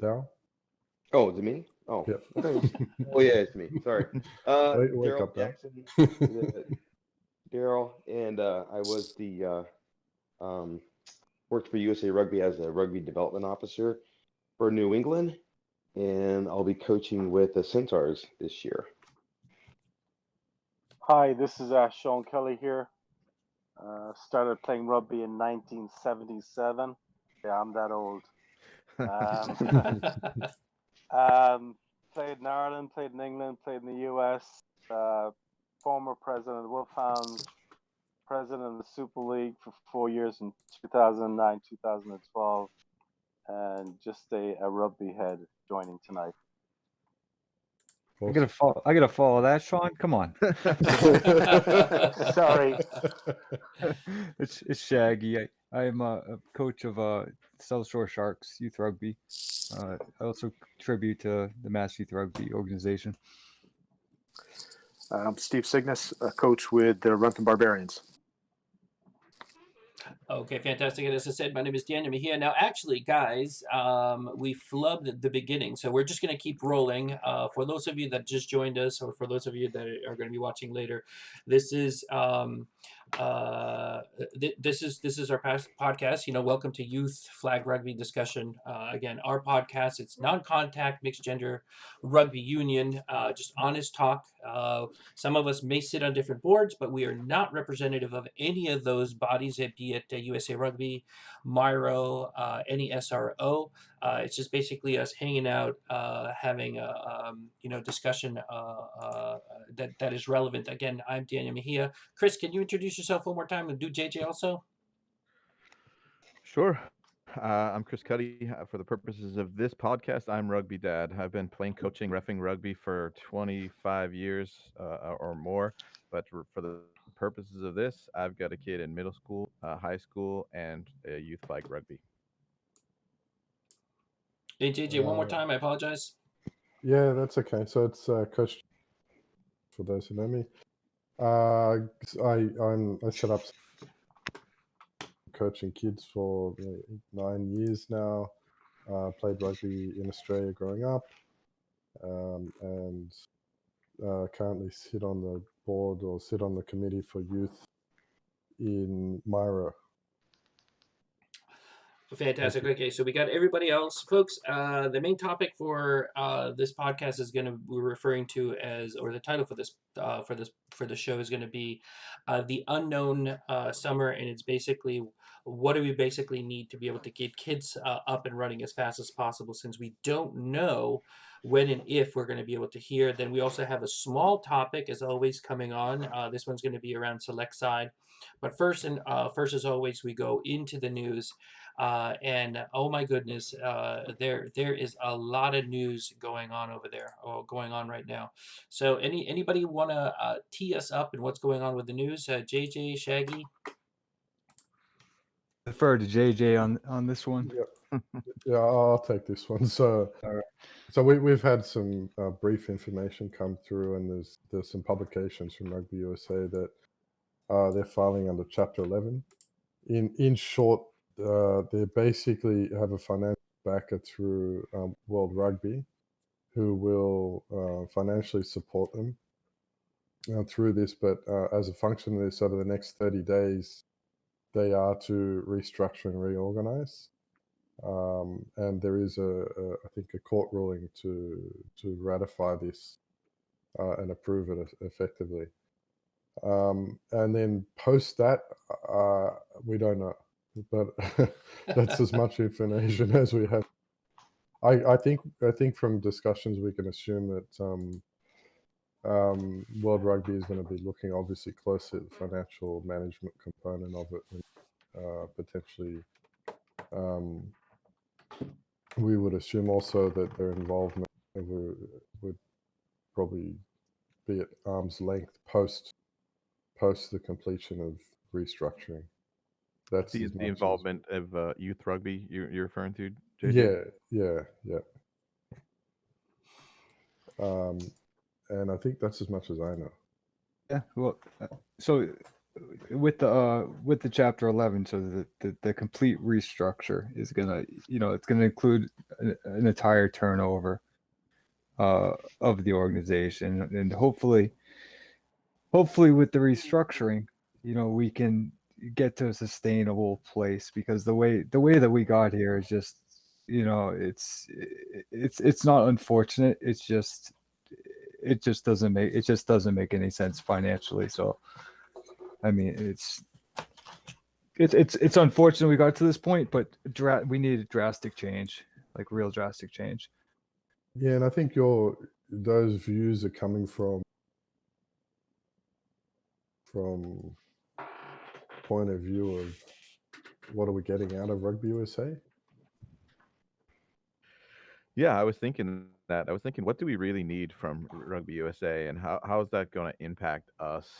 Daryl? Oh, is it me? Oh, Yep. I thought it was. Oh yeah, it's me. Sorry. Wake up, Daryl Daryl. Jackson, Daryl, and I was the um, worked for USA Rugby as a rugby development officer for New England, and I'll be coaching with the Centaurs this year. Hi, this is Sean Kelly here. Started playing rugby in 1977. Yeah, I'm that old. Um, Played in Ireland, played in England, played in the US. Former president of the Wolfhounds, president of the Super League for 4 years in 2009, 2012, and just a rugby head joining tonight. I gotta follow that, Sean. Come on. Sorry. It's Shaggy. I am a coach of South Shore Sharks Youth Rugby. I also contribute to the Mass Youth Rugby organization. I'm Steve Cygnus, a coach with the Rentham Barbarians. Okay, fantastic. And as I said, my name is Daniel Mejia. Now, actually, guys, we flubbed the beginning, so we're just going to keep rolling. For those of you that just joined us, or for those of you that are going to be watching later, this is this is our past podcast. Welcome to Youth Flag Rugby Discussion. Again, our podcast. It's non-contact mixed gender rugby union. Just honest talk. Some of us may sit on different boards, but we are not representative of any of those bodies, be it USA Rugby, Myro, any SRO. It's just basically us hanging out, having a discussion that is relevant. Again, I'm Daniel Mejia. Chris, can you introduce yourself one more time and do JJ also? Sure. I'm Chris Cuddy. For the purposes of this podcast, I'm Rugby Dad. I've been playing, coaching, reffing rugby for 25 years or more. But for the purposes of this, I've got a kid in middle school, high school, and youth flag rugby. Hey, JJ, one more time. I apologize. Yeah, that's okay. So it's Coach, for those who know me. I set up coaching kids for 9 years now. Played rugby in Australia growing up, and currently sit on the board or sit on the committee for youth in Myra. Fantastic. Okay, so we got everybody else, folks. The main topic for this podcast is we're referring to as, or the title for the show is going to be the unknown summer, and it's basically what do we basically need to be able to get kids up and running as fast as possible, since we don't know when and if we're going to be able to hear. Then we also have a small topic, as always, coming on. This one's going to be around select side, but first as always, we go into the news. And oh my goodness, there is a lot of news going on over there, or going on right now. So anybody want to tee us up in what's going on with the news? JJ, Shaggy. Defer to JJ on this one. Yeah, I'll take this one. So, so we've had some brief information come through, and there's some publications from Rugby USA that they're filing under Chapter 11. In short, they basically have a financial backer through World Rugby, who will financially support them through this. But as a function of this, over the next 30 days, they are to restructure and reorganize. And there is I think a court ruling to ratify this and approve it effectively. And then post that, we don't know, but that's as much information as we have. I think from discussions we can assume that World Rugby is going to be looking obviously closely at the financial management component of it, and potentially we would assume also that their involvement would probably be at arm's length post the completion of restructuring. That's the involvement of youth rugby you're referring to, JJ? Yeah. And I think that's as much as I know. Yeah, well, so with the Chapter 11, so the complete restructure is gonna, it's gonna include an entire turnover of the organization, and hopefully with the restructuring, we can get to a sustainable place, because the way that we got here is just, it's not unfortunate. It's just it just doesn't make any sense financially. So I mean, it's unfortunate we got to this point, but we needed drastic change, like real drastic change. Yeah, and I think those views are coming from point of view of what are we getting out of Rugby USA? Yeah, I was thinking that. I was thinking, what do we really need from Rugby USA, and how is that going to impact us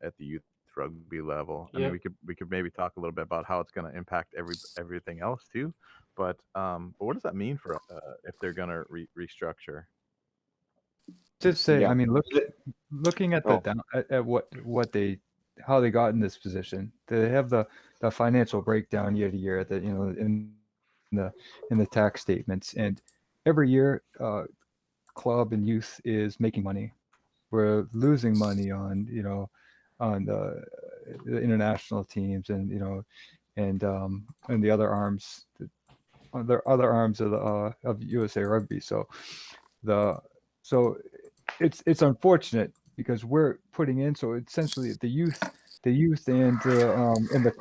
at the youth rugby level? I mean, Yep. we could maybe talk a little bit about how it's going to impact everything else too, but what does that mean for if they're going to restructure? Just say, Yeah. I mean, looking at Oh. at what how they got in this position. They have the financial breakdown year to year, that in the tax statements, and every year club and youth is making money. We're losing money on on the international teams, and and the other arms, other arms of USA Rugby. So it's unfortunate, because we're putting in, so essentially the youth and the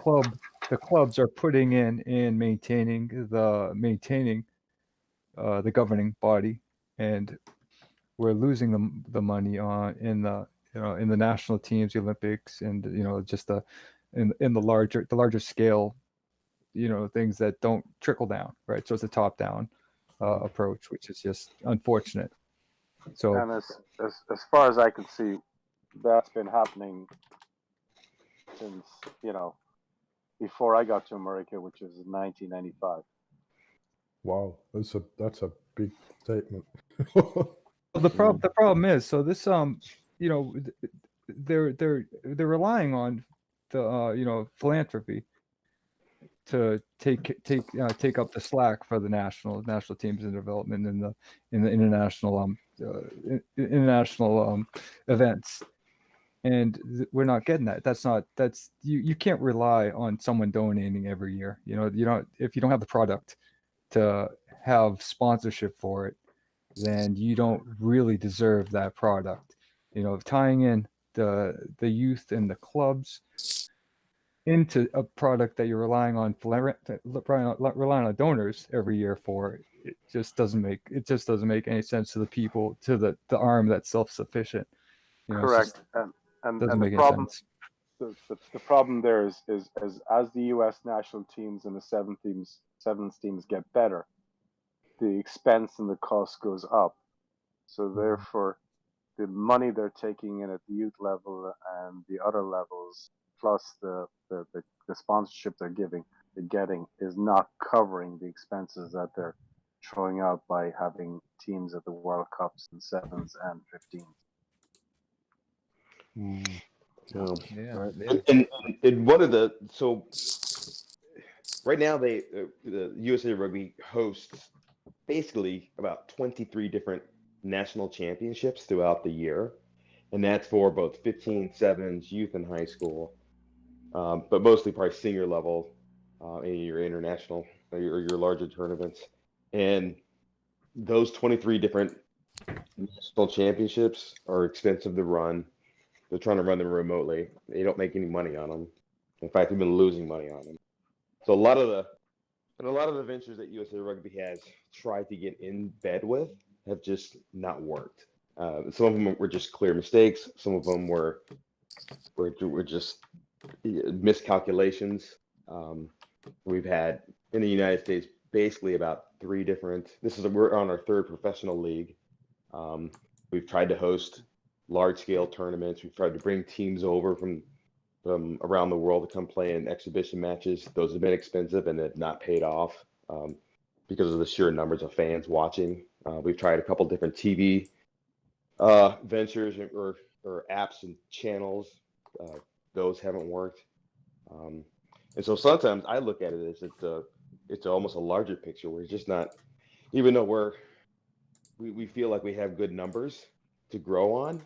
clubs are putting in maintaining the governing body, and we're losing the money on in the in the national teams, the Olympics, and just in the larger scale, things that don't trickle down, right? So it's a top down approach, which is just unfortunate. So And as far as I can see, that's been happening since before I got to America, which was 1995. Wow, that's a big statement. the problem is, so this they're relying on the philanthropy to take up the slack for the national teams in development in the international events, and we're not getting that. That's you can't rely on someone donating every year. You don't, if you don't have the product to have sponsorship for it, then you don't really deserve that product. Tying in the youth and the clubs into a product that you're relying on donors every year for, it just doesn't make any sense to the people, to the arm that's self-sufficient. Correct. And Doesn't the make any problem sense. the problem there is as the U.S. national teams and the sevens teams get better, the expense and the cost goes up. So therefore, the money they're taking in at the youth level and the other levels, plus the sponsorship they're getting, is not covering the expenses that they're throwing out by having teams at the World Cups in sevens and 15s. Yeah, Right. yeah. And one of the right now the USA Rugby hosts basically about 23 different national championships throughout the year, and that's for both 15, sevens, youth, and high school, but mostly probably senior level in your international or your larger tournaments. And those 23 different national championships are expensive to run. They're trying to run them remotely. They don't make any money on them. In fact, they've been losing money on them. So a lot of the ventures that USA Rugby has tried to get in bed with have just not worked. Some of them were just clear mistakes. Some of them were just miscalculations. We've had in the United States basically about three different. We're on our third professional league. We've tried to host large scale tournaments. We've tried to bring teams over from around the world to come play in exhibition matches. Those have been expensive and have not paid off because of the sheer numbers of fans watching. We've tried a couple different TV ventures or apps and channels, those haven't worked. And so sometimes I look at it as it's almost a larger picture where it's just not, even though we feel like we have good numbers to grow on.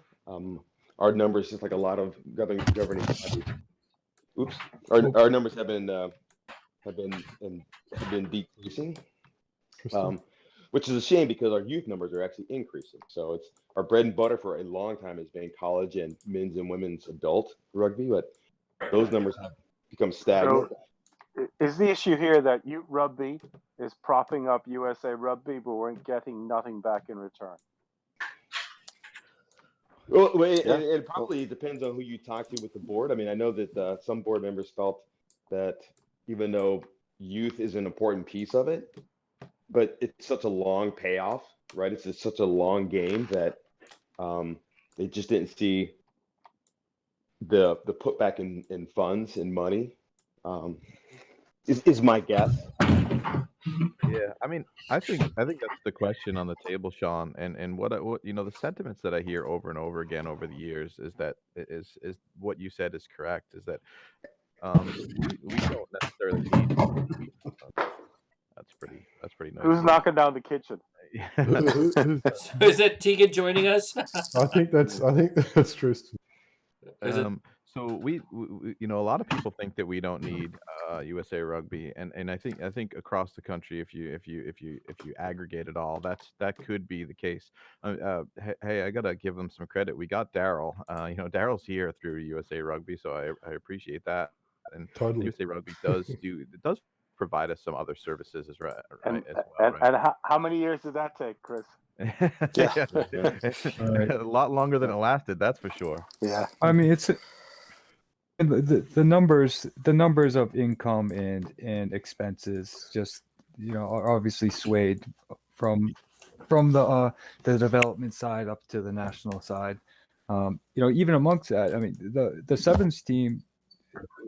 Our numbers, just like a lot of governing bodies, oops, our numbers have been decreasing, which is a shame because our youth numbers are actually increasing. So it's our bread and butter for a long time has been college and men's and women's adult rugby, but those numbers have become stagnant. So, is the issue here that youth rugby is propping up USA Rugby, but we're getting nothing back in return? Well, it probably depends on who you talk to with the board. I mean, I know that some board members felt that even though youth is an important piece of it, but it's such a long payoff, right? It's just such a long game that they just didn't see the putback in funds and money. Is my guess. Yeah, I mean, I think that's the question on the table, Sean. And what the sentiments that I hear over and over again over the years is that is what you said is correct. Is that we don't necessarily need youth funds. That's pretty Who's noisy. knocking down the kitchen? So is it Tegan joining us? I think that's Tristan. Is it? So we a lot of people think that we don't need USA Rugby, and I think across the country, if you aggregate it all, that could be the case. Hey, I gotta give them some credit. We got Daryl. Daryl's here through USA Rugby, so I appreciate that. And Totally. USA Rugby does provide us some other services as right And, as well. and, and how many years did that take, Chris? Yeah. Right. A lot longer than it lasted, that's for sure. Yeah. I mean, it's the numbers of income and expenses just are obviously swayed from the development side up to the national side. Even amongst that, I mean, the sevens team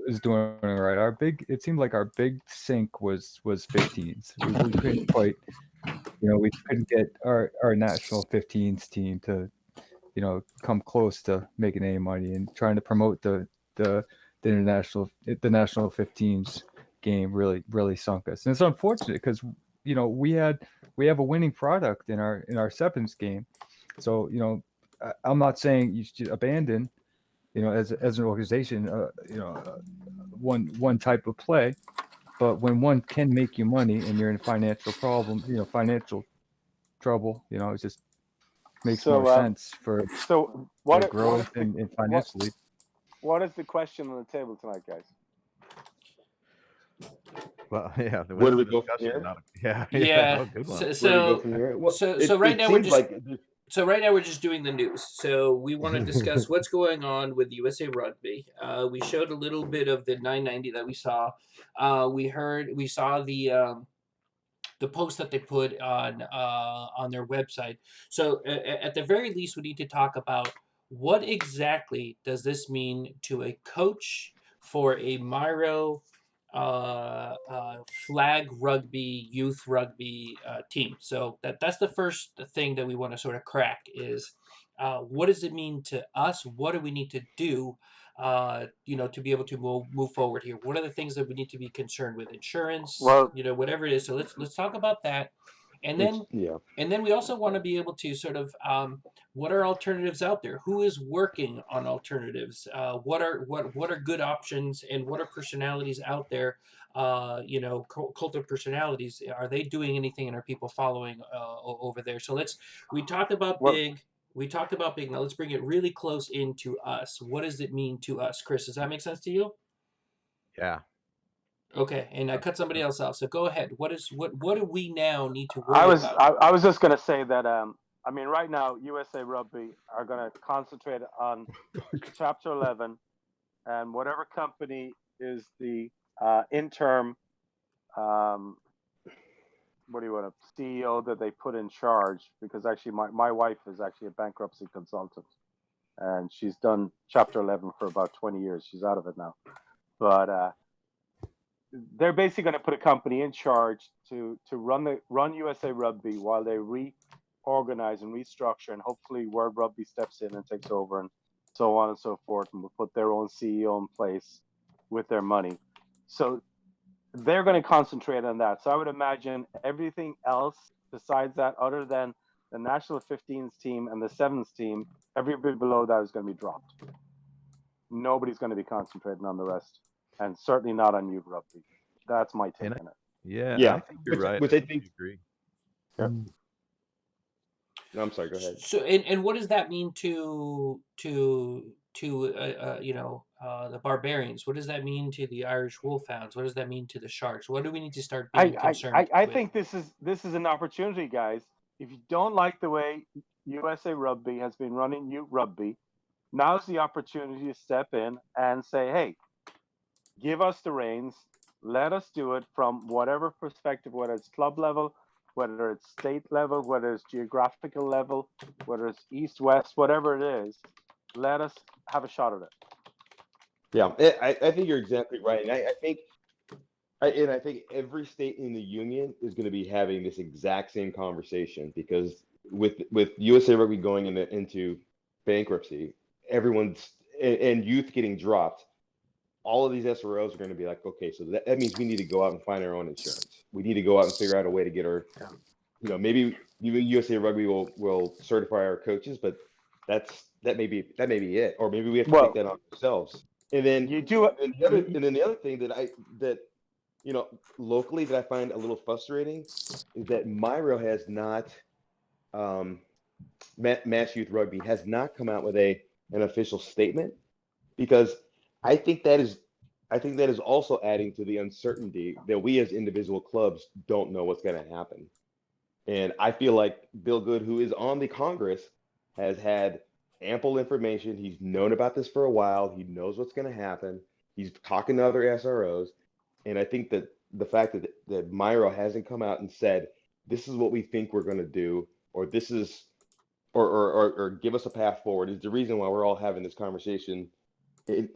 is doing all right. It seemed like our big sink was 15s. We couldn't quite, we couldn't get our national 15s team to come close to making any money, and trying to promote the national 15s game really sunk us. And it's unfortunate because we have a winning product in our sevens game. So I'm not saying you should abandon as an organization one type of play, but when one can make you money and you're in financial trouble, it just makes more sense for growth and financially. What is the question on the table tonight, guys? Well, yeah. Where do we go from here? Yeah. Where do we go from here? Well, so right now we're just like So right now we're just doing the news. So we want to discuss what's going on with USA Rugby. We showed a little bit of the 990 that we saw. We saw the post that they put on their website. So at the very least, we need to talk about what exactly does this mean to a coach for a Miro flag rugby, youth rugby team. So that's the first thing that we want to sort of crack is what does it mean to us? What do we need to do, to be able to move forward here? What are the things that we need to be concerned with? Insurance, whatever it is. So let's talk about that. And then we also want to be able to sort of what are alternatives out there? Who is working on alternatives? What are good options, and what are personalities out there? Cult of personalities. Are they doing anything, and are people following over there? So we talked about big. We talked about big. Now let's bring it really close into us. What does it mean to us, Chris? Does that make sense to you? Yeah. Okay, and I cut somebody else out. So go ahead. What do we now need to worry about? I was just going to say that right now USA Rugby are going to concentrate on Chapter 11, and whatever company is the interim CEO that they put in charge, because actually my wife is actually a bankruptcy consultant, and she's done Chapter 11 for about 20 years. She's out of it now, but they're basically going to put a company in charge to run USA Rugby while they reorganize and restructure, and hopefully World Rugby steps in and takes over and so on and so forth, and will put their own CEO in place with their money. So they're going to concentrate on that. So I would imagine everything else besides that, other than the national 15s team and the 7s team, everybody below that is going to be dropped. Nobody's going to be concentrating on the rest, and certainly not on youth rugby. That's my take on it. Yeah, I think you're right. Which I think. Agree. Yeah. No, I'm sorry. Go ahead. So, and what does that mean to the Barbarians? What does that mean to the Irish Wolfhounds? What does that mean to the Sharks? What do we need to start being concerned I with? think this is an opportunity, guys. If you don't like the way USA Rugby has been running youth rugby, now's the opportunity to step in and say, hey, give us the reins. Let us do it from whatever perspective, whether it's club level, whether it's state level, whether it's geographical level, whether it's east, west, whatever it is. Let us have a shot at it. Yeah, I think you're exactly right. And I think every state in the union is going to be having this exact same conversation, because with USA Rugby going into bankruptcy, everyone's and youth getting dropped, all of these SROs are going to be like, okay, so that means we need to go out and find our own insurance. We need to go out and figure out a way to get our, maybe even USA Rugby will certify our coaches, but that may be it, or maybe we have to take that on ourselves. And then you do it. And then the other thing that locally that I find a little frustrating is that Myro has not, Mass Youth Rugby has not come out with an official statement, because I think that is also adding to the uncertainty that we as individual clubs don't know what's going to happen. And I feel like Bill Good, who is on the Congress, has had ample information. He's known about this for a while. He knows what's going to happen. He's talking to other SROs. And I think that the fact that Myro hasn't come out and said, this is what we think we're going to do, or this is, or give us a path forward, is the reason why we're all having this conversation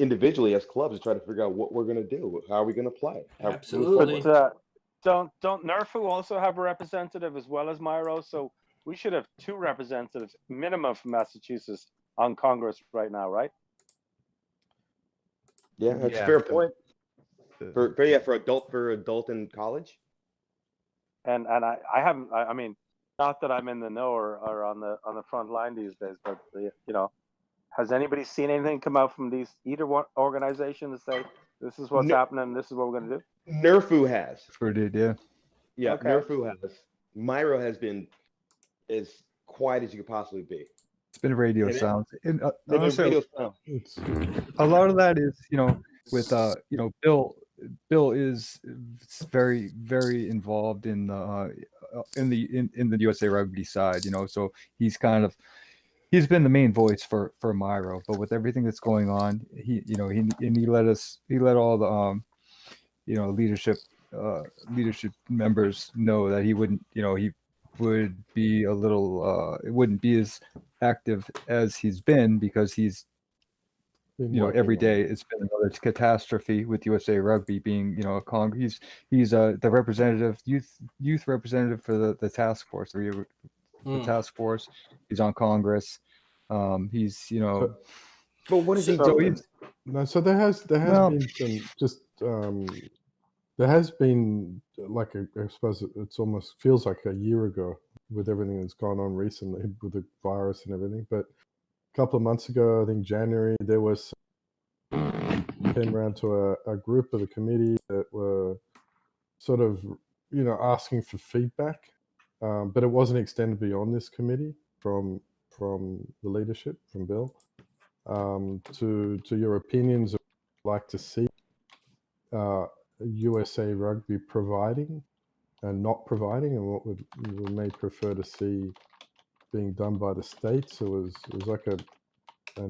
individually as clubs to try to figure out what we're going to do. How are we going to play? Absolutely. But don't NERFU also have a representative as well as Myro? So we should have 2 representatives minimum from Massachusetts on Congress right now, right? Yeah, that's a fair point. For adult and college. And I haven't. I mean, not that I'm in the know or on the front line these days, but has anybody seen anything come out from either one organization to say this is what's happening, this is what we're going to do? NERFU has. For did, yeah. Yeah, Okay. NERFU has. Myro has been as quiet as you could possibly be. It's been radio silence. And radio silence. A lot of that is, with Bill is very, very involved in the USA Rugby side, so he's been the main voice for Myro. But with everything that's going on, he let all the leadership members know that he wouldn't, he would be a little it wouldn't be as active as he's been, because he's every day it's been another catastrophe with USA Rugby being, he's the representative, youth representative for the task force, the task force. He's on Congress. He's But what is he doing? No, so there has been some just there has been, like, I suppose it's almost feels like a year ago with everything that's gone on recently with the virus and everything, but a couple of months ago, I think January, there was came around to a group of the committee that were sort of asking for feedback, but it wasn't extended beyond this committee from the leadership, from Bill, to your opinions of what you'd like to see USA Rugby providing and not providing, and what we may prefer to see being done by the states. It was like an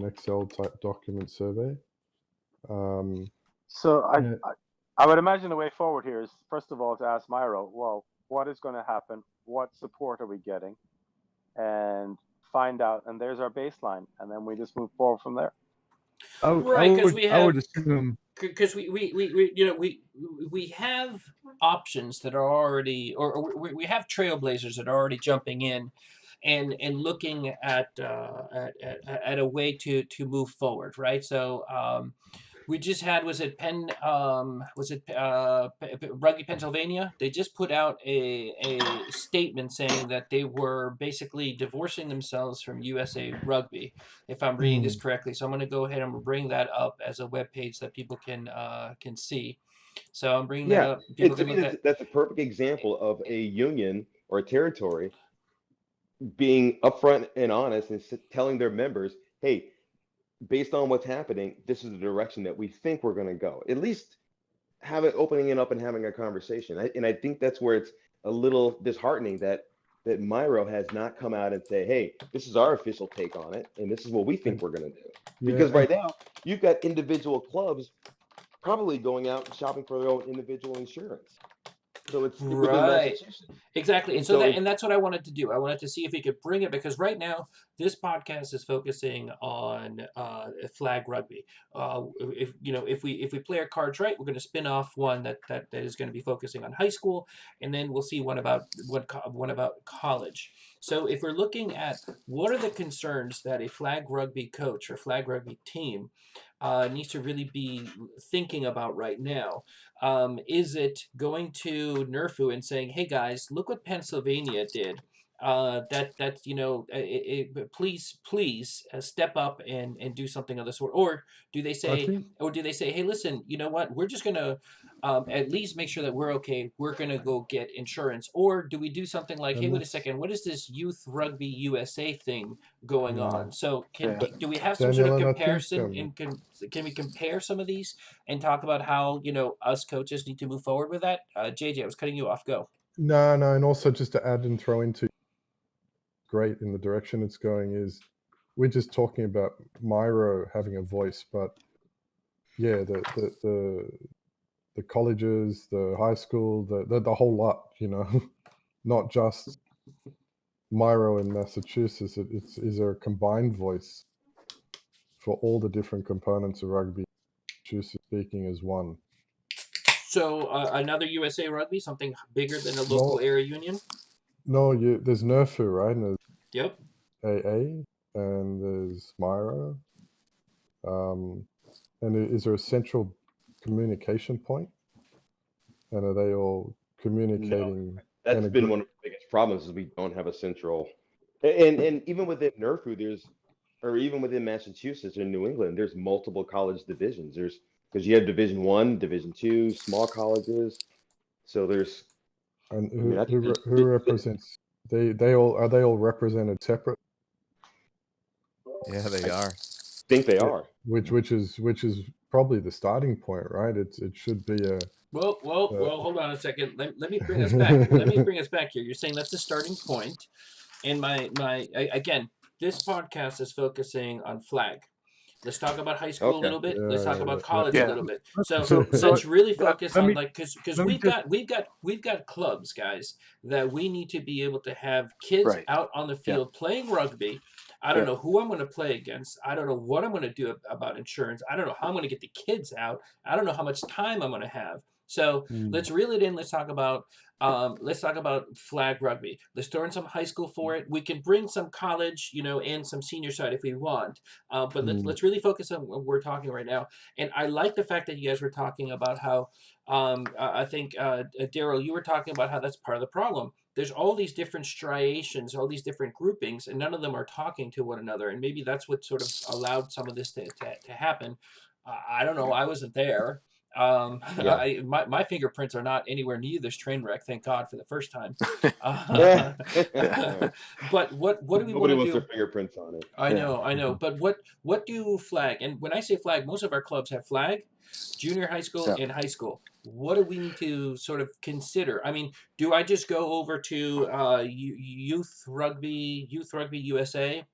Excel type document survey. So I would imagine the way forward here is, first of all, to ask Myro, well, what is going to happen? What support are we getting? And find out, and there's our baseline, and then we just move forward from there. I would assume, because we have options that are already, or we have trailblazers that are already jumping in and looking at a way to move forward, right? So we just had, was it Rugby, Pennsylvania? They just put out a statement saying that they were basically divorcing themselves from USA Rugby, if I'm reading this correctly. So I'm going to go ahead and bring that up as a web page that people can see. So I'm bringing that up. People to can me, look at. that's a perfect example of a union or a territory being upfront and honest and telling their members, hey, based on what's happening, this is the direction that we think we're going to go. At least have it opening it up and having a conversation. And I think that's where it's a little disheartening that Myro has not come out and say, hey, this is our official take on it, and this is what we think we're going to do. Because right now, you've got individual clubs probably going out and shopping for their own individual insurance. So it's within Massachusetts. Exactly. And so that's what I wanted to do. I wanted to see if we could bring it, because right now this podcast is focusing on flag rugby. If we play our cards right, we're going to spin off one that is going to be focusing on high school, and then we'll see one about college. So if we're looking at what are the concerns that a flag rugby coach or flag rugby team needs to really be thinking about right now. Is it going to NERFU and saying, "Hey guys, look what Pennsylvania did. Please step up and do something of the sort." Or do they say, "Hey, listen, you know what? We're just gonna at least make sure that we're okay. We're gonna go get insurance." Or do we do something like, "Hey, wait a second, what is this Youth Rugby USA thing going on?" So do we have some sort of comparison? Can we compare some of these and talk about how us coaches need to move forward with that? JJ, I was cutting you off. Go. No, and also just to add and throw into great in the direction it's going is we're just talking about Myro having a voice, but yeah, the colleges, the high school, the whole lot, not just Myro in Massachusetts. Is there a combined voice for all the different components of rugby, Massachusetts speaking as one? So another USA Rugby, something bigger than a local area union? No, there's NERFU, right? And Yep. AA, and there's Myro. And is there a central communication point? And are they all communicating? No, that's been one of the biggest problems is we don't have a central. And even within NERFU, even within Massachusetts or New England, there's multiple college divisions. Because you have Division I, Division II, small colleges. So there's. And who represents? They all represented separate? Yeah, they are. I think they are. Which is probably the starting point, right? It should be a. Well, hold on a second. Let me bring us back. Let me bring us back here. You're saying that's the starting point, and again, this podcast is focusing on flag. Let's talk about high school a little bit. Let's talk about college a little bit. So let's really focus on because we've got clubs, guys, that we need to be able to have kids out on the field playing rugby. I don't know who I'm going to play against. I don't know what I'm going to do about insurance. I don't know how I'm going to get the kids out. I don't know how much time I'm going to have. So let's reel it in. Let's talk about flag rugby. Let's throw in some high school for it. We can bring some college, and some senior side if we want. But let's really focus on what we're talking right now. And I like the fact that you guys were talking about how I think Daryl, you were talking about how that's part of the problem. There's all these different striations, all these different groupings, and none of them are talking to one another. And maybe that's what sort of allowed some of this to happen. I don't know. I wasn't there. My fingerprints are not anywhere near this train wreck. Thank God for the first time. But what do we want to do? Nobody wants their fingerprints on it. I know. But what do flag? And when I say flag, most of our clubs have flag, junior high school and high school. What do we need to sort of consider? I mean, do I just go over to Youth Rugby USA?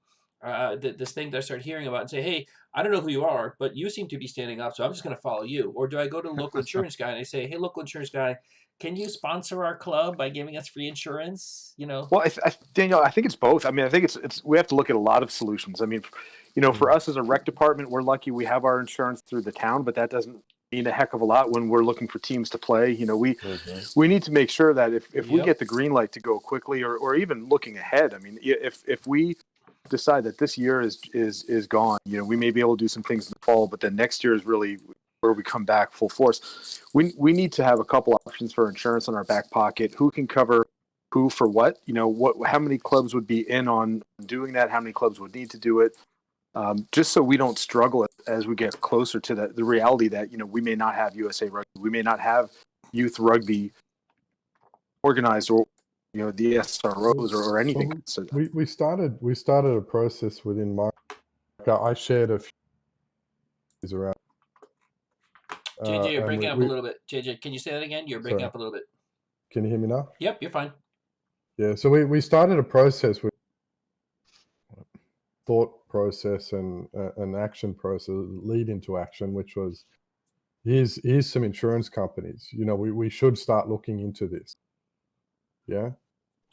This thing that I start hearing about and say, hey, I don't know who you are, but you seem to be standing up, so I'm just going to follow you. Or do I go to the local insurance guy and I say, hey, local insurance guy, can you sponsor our club by giving us free insurance? Well, Daniel, I think it's both. I mean, I think it's we have to look at a lot of solutions. I mean, for us as a rec department, we're lucky we have our insurance through the town, but that doesn't mean a heck of a lot when we're looking for teams to play. You know, Mm-hmm. we need to make sure that if we Yep. get the green light to go quickly, or even looking ahead. I mean, if we decide that this year is gone, you know, we may be able to do some things in the fall, but then next year is really where we come back full force. We need to have a couple options for insurance in our back pocket. Who can cover who for what? You know, how many clubs would be in on doing that? How many clubs would need to do it? Just so we don't struggle as we get closer to the reality that, you know, we may not have USA Rugby, we may not have youth rugby organized, or, you know, the SROs or anything. Well, So we started a process within my. I shared a few around. JJ, you're and breaking up a we little bit. JJ, can you say that again? You're breaking Sorry. up a little bit. Can you hear me now? Yep, you're fine. Yeah. So we started a process with thought process and an action process lead into action, which was here's some insurance companies. You know, we should start looking into this. Yeah.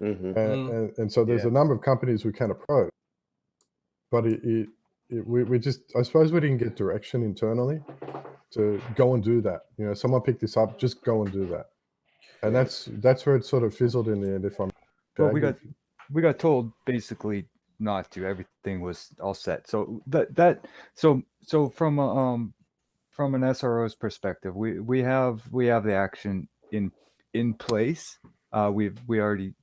Mm-hmm. And so there's Yeah. a number of companies we can approach, but we just, I suppose we didn't get direction internally to go and do that. You know, someone picked this up, just go and do that. And Right. that's where it sort of fizzled in the end. If I'm Well, Jag, we got told basically not to. Everything was all set. So so from an SRO's perspective, we have the action in place. We already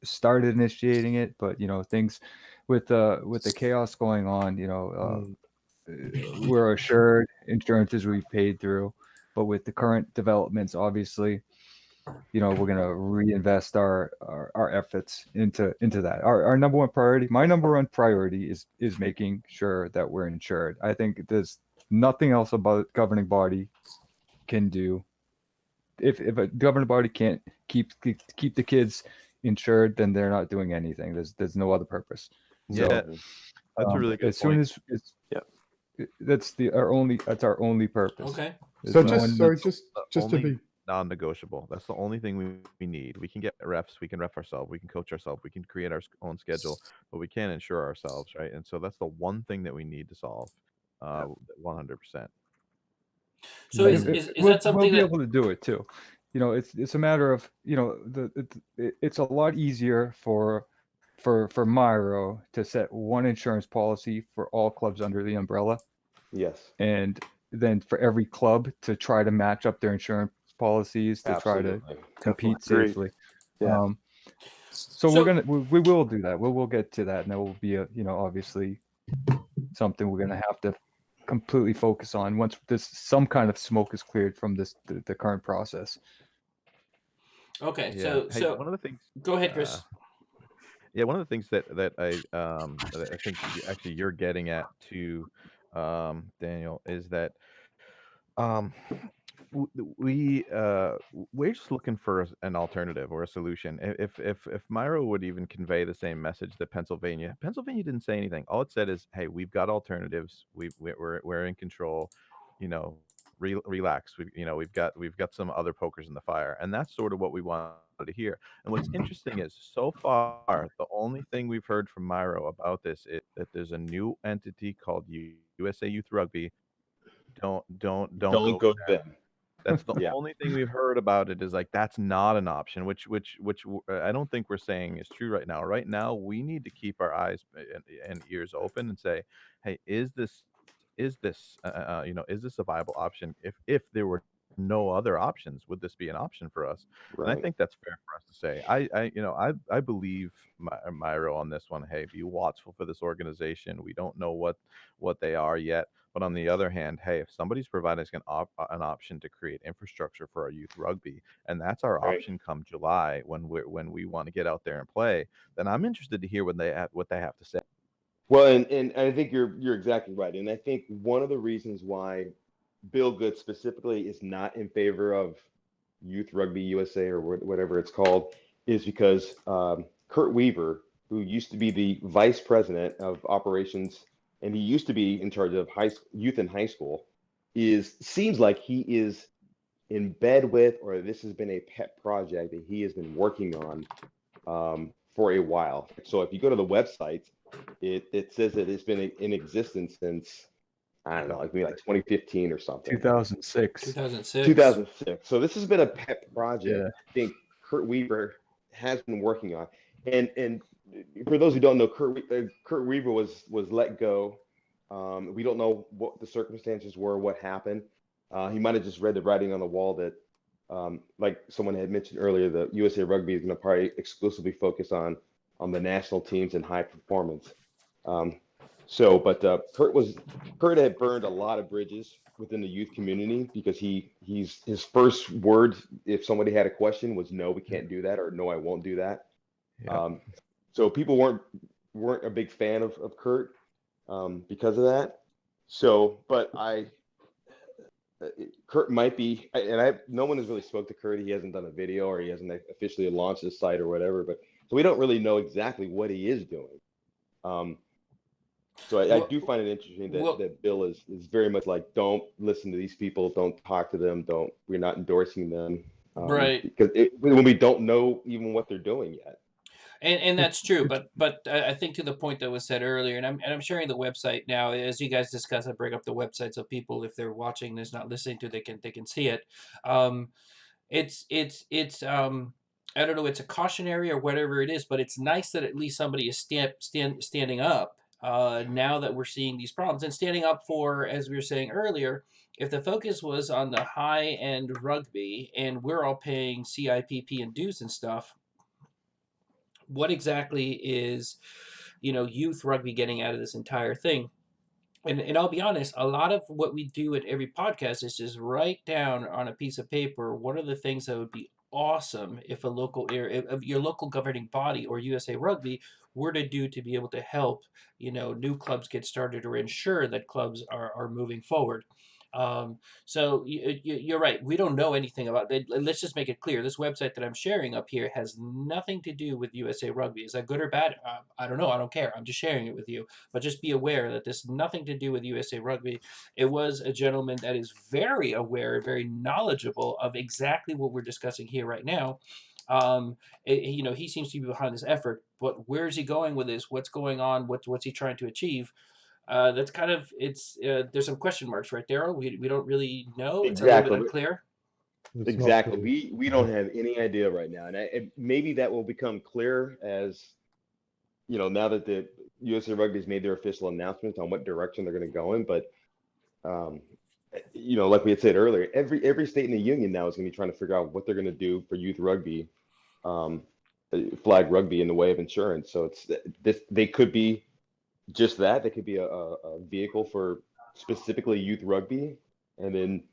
started initiating it, but you know, things with the chaos going on, you know, we're assured insurances we paid through, but with the current developments, obviously, you know, we're gonna reinvest our efforts into that. Our number one priority, my number one priority is making sure that we're insured. I think there's nothing else about governing body can do. If a governing body can't keep the kids insured, then they're not doing anything. There's no other purpose. Yeah, Mm-hmm. that's a really good As soon point. as it's Yeah. that's our only purpose. Okay. There's so no one that's- just The to only be non-negotiable. That's the only thing we need. We can get refs, we can ref ourselves, we can coach ourselves, we can create our own schedule, but we can't insure ourselves, right? And so that's the one thing that we need to solve, 100%. So Yeah. is that we'll something be that able to do it too. You know, it's a matter of, you know, it's a lot easier for Myro to set one insurance policy for all clubs under the umbrella, Yes. and then for every club to try to match up their insurance policies to try to Absolutely. compete Definitely agree. safely. Yeah. So So- we will do that. We'll get to that, and that will be a, you know, obviously something we're gonna have to completely focus on once some kind of smoke is cleared from the current process. okay? Yeah. So Hey, one of the things. go ahead, Chris. Yeah, one of the things that I think actually you're getting at too, Daniel, is that um, we're just looking for an alternative or a solution. If Myro would even convey the same message that Pennsylvania didn't say anything. All it said is, "Hey, we've got alternatives. We're in control. You know, relax. We've got some other pokers in the fire," and that's sort of what we wanted to hear. And what's interesting is, so far, the only thing we've heard from Myro about this is that there's a new entity called USA Youth Rugby. Don't Don't go to them. That's the Yeah. only thing we've heard about it, is like that's not an option, which I don't think we're saying is true right now. Right now, we need to keep our eyes and ears open and say, hey, is this a viable option? If there were no other options, would this be an option for us? And I Right. think that's fair for us to say. I believe Myro on this one. Hey, be watchful for this organization. We don't know what they are yet. But on the other hand, hey, if somebody's providing us an option to create infrastructure for our youth rugby, and that's our Right. option come July when we want to get out there and play, then I'm interested to hear what they have to say. Well, and I think you're exactly right. And I think one of the reasons why Bill Good specifically is not in favor of Youth Rugby USA or whatever it's called is because Kurt Weaver, who used to be the vice president of operations, and he used to be in charge of youth in high school, seems like he is in bed with, or this has been a pet project that he has been working on for a while. So if you go to the website, it says that it's been in existence since I don't know, like maybe like 2015 or something. 2006. 2006. 2006. So this has been a pet project. Yeah. I think Kurt Weaver has been working on. And for those who don't know, Kurt Weaver was let go. We don't know what the circumstances were, what happened. He might have just read the writing on the wall that, like someone had mentioned earlier, the USA Rugby is going to probably exclusively focus on the national teams and high performance. But Kurt had burned a lot of bridges within the youth community because his first word, if somebody had a question, was no, we can't do that, or no, I won't do that. Yeah. So people weren't a big fan of Kurt because of that. So, but Kurt might be, and no one has really spoke to Kurt. He hasn't done a video, or he hasn't officially launched his site or whatever. But so we don't really know exactly what he is doing. So I do find it interesting that Bill is very much like, don't listen to these people, don't talk to them, we're not endorsing them, Right. Because when we don't know even what they're doing yet. And that's true, but I think to the point that was said earlier, and I'm sharing the website now as you guys discuss. I bring up the website so people, if they're watching this, not listening to, they can see it. It's I don't know, it's a cautionary or whatever it is, but it's nice that at least somebody is standing up now that we're seeing these problems, and standing up for, as we were saying earlier, if the focus was on the high end rugby and we're all paying CIPP and dues and stuff, what exactly is, youth rugby getting out of this entire thing? And I'll be honest, a lot of what we do at every podcast is just write down on a piece of paper what are the things that would be awesome if if your local governing body or USA Rugby were to do to be able to help, new clubs get started or ensure that clubs are moving forward. So you're right. We don't know anything about it. Let's just make it clear. This website that I'm sharing up here has nothing to do with USA Rugby. Is that good or bad? I don't know. I don't care. I'm just sharing it with you. But just be aware that this has nothing to do with USA Rugby. It was a gentleman that is very aware, very knowledgeable of exactly what we're discussing here right now. He seems to be behind this effort. But where is he going with this? What's going on? What's he trying to achieve? That's kind of there's some question marks, right, Daryl? We don't really know. It's a little bit unclear. Exactly. We don't have any idea right now, and maybe that will become clear as now that the USA Rugby has made their official announcement on what direction they're going to go in. But like we had said earlier, every state in the union now is going to be trying to figure out what they're going to do for youth rugby, flag rugby in the way of insurance. So they could be just that. They could be a vehicle for specifically youth rugby, and then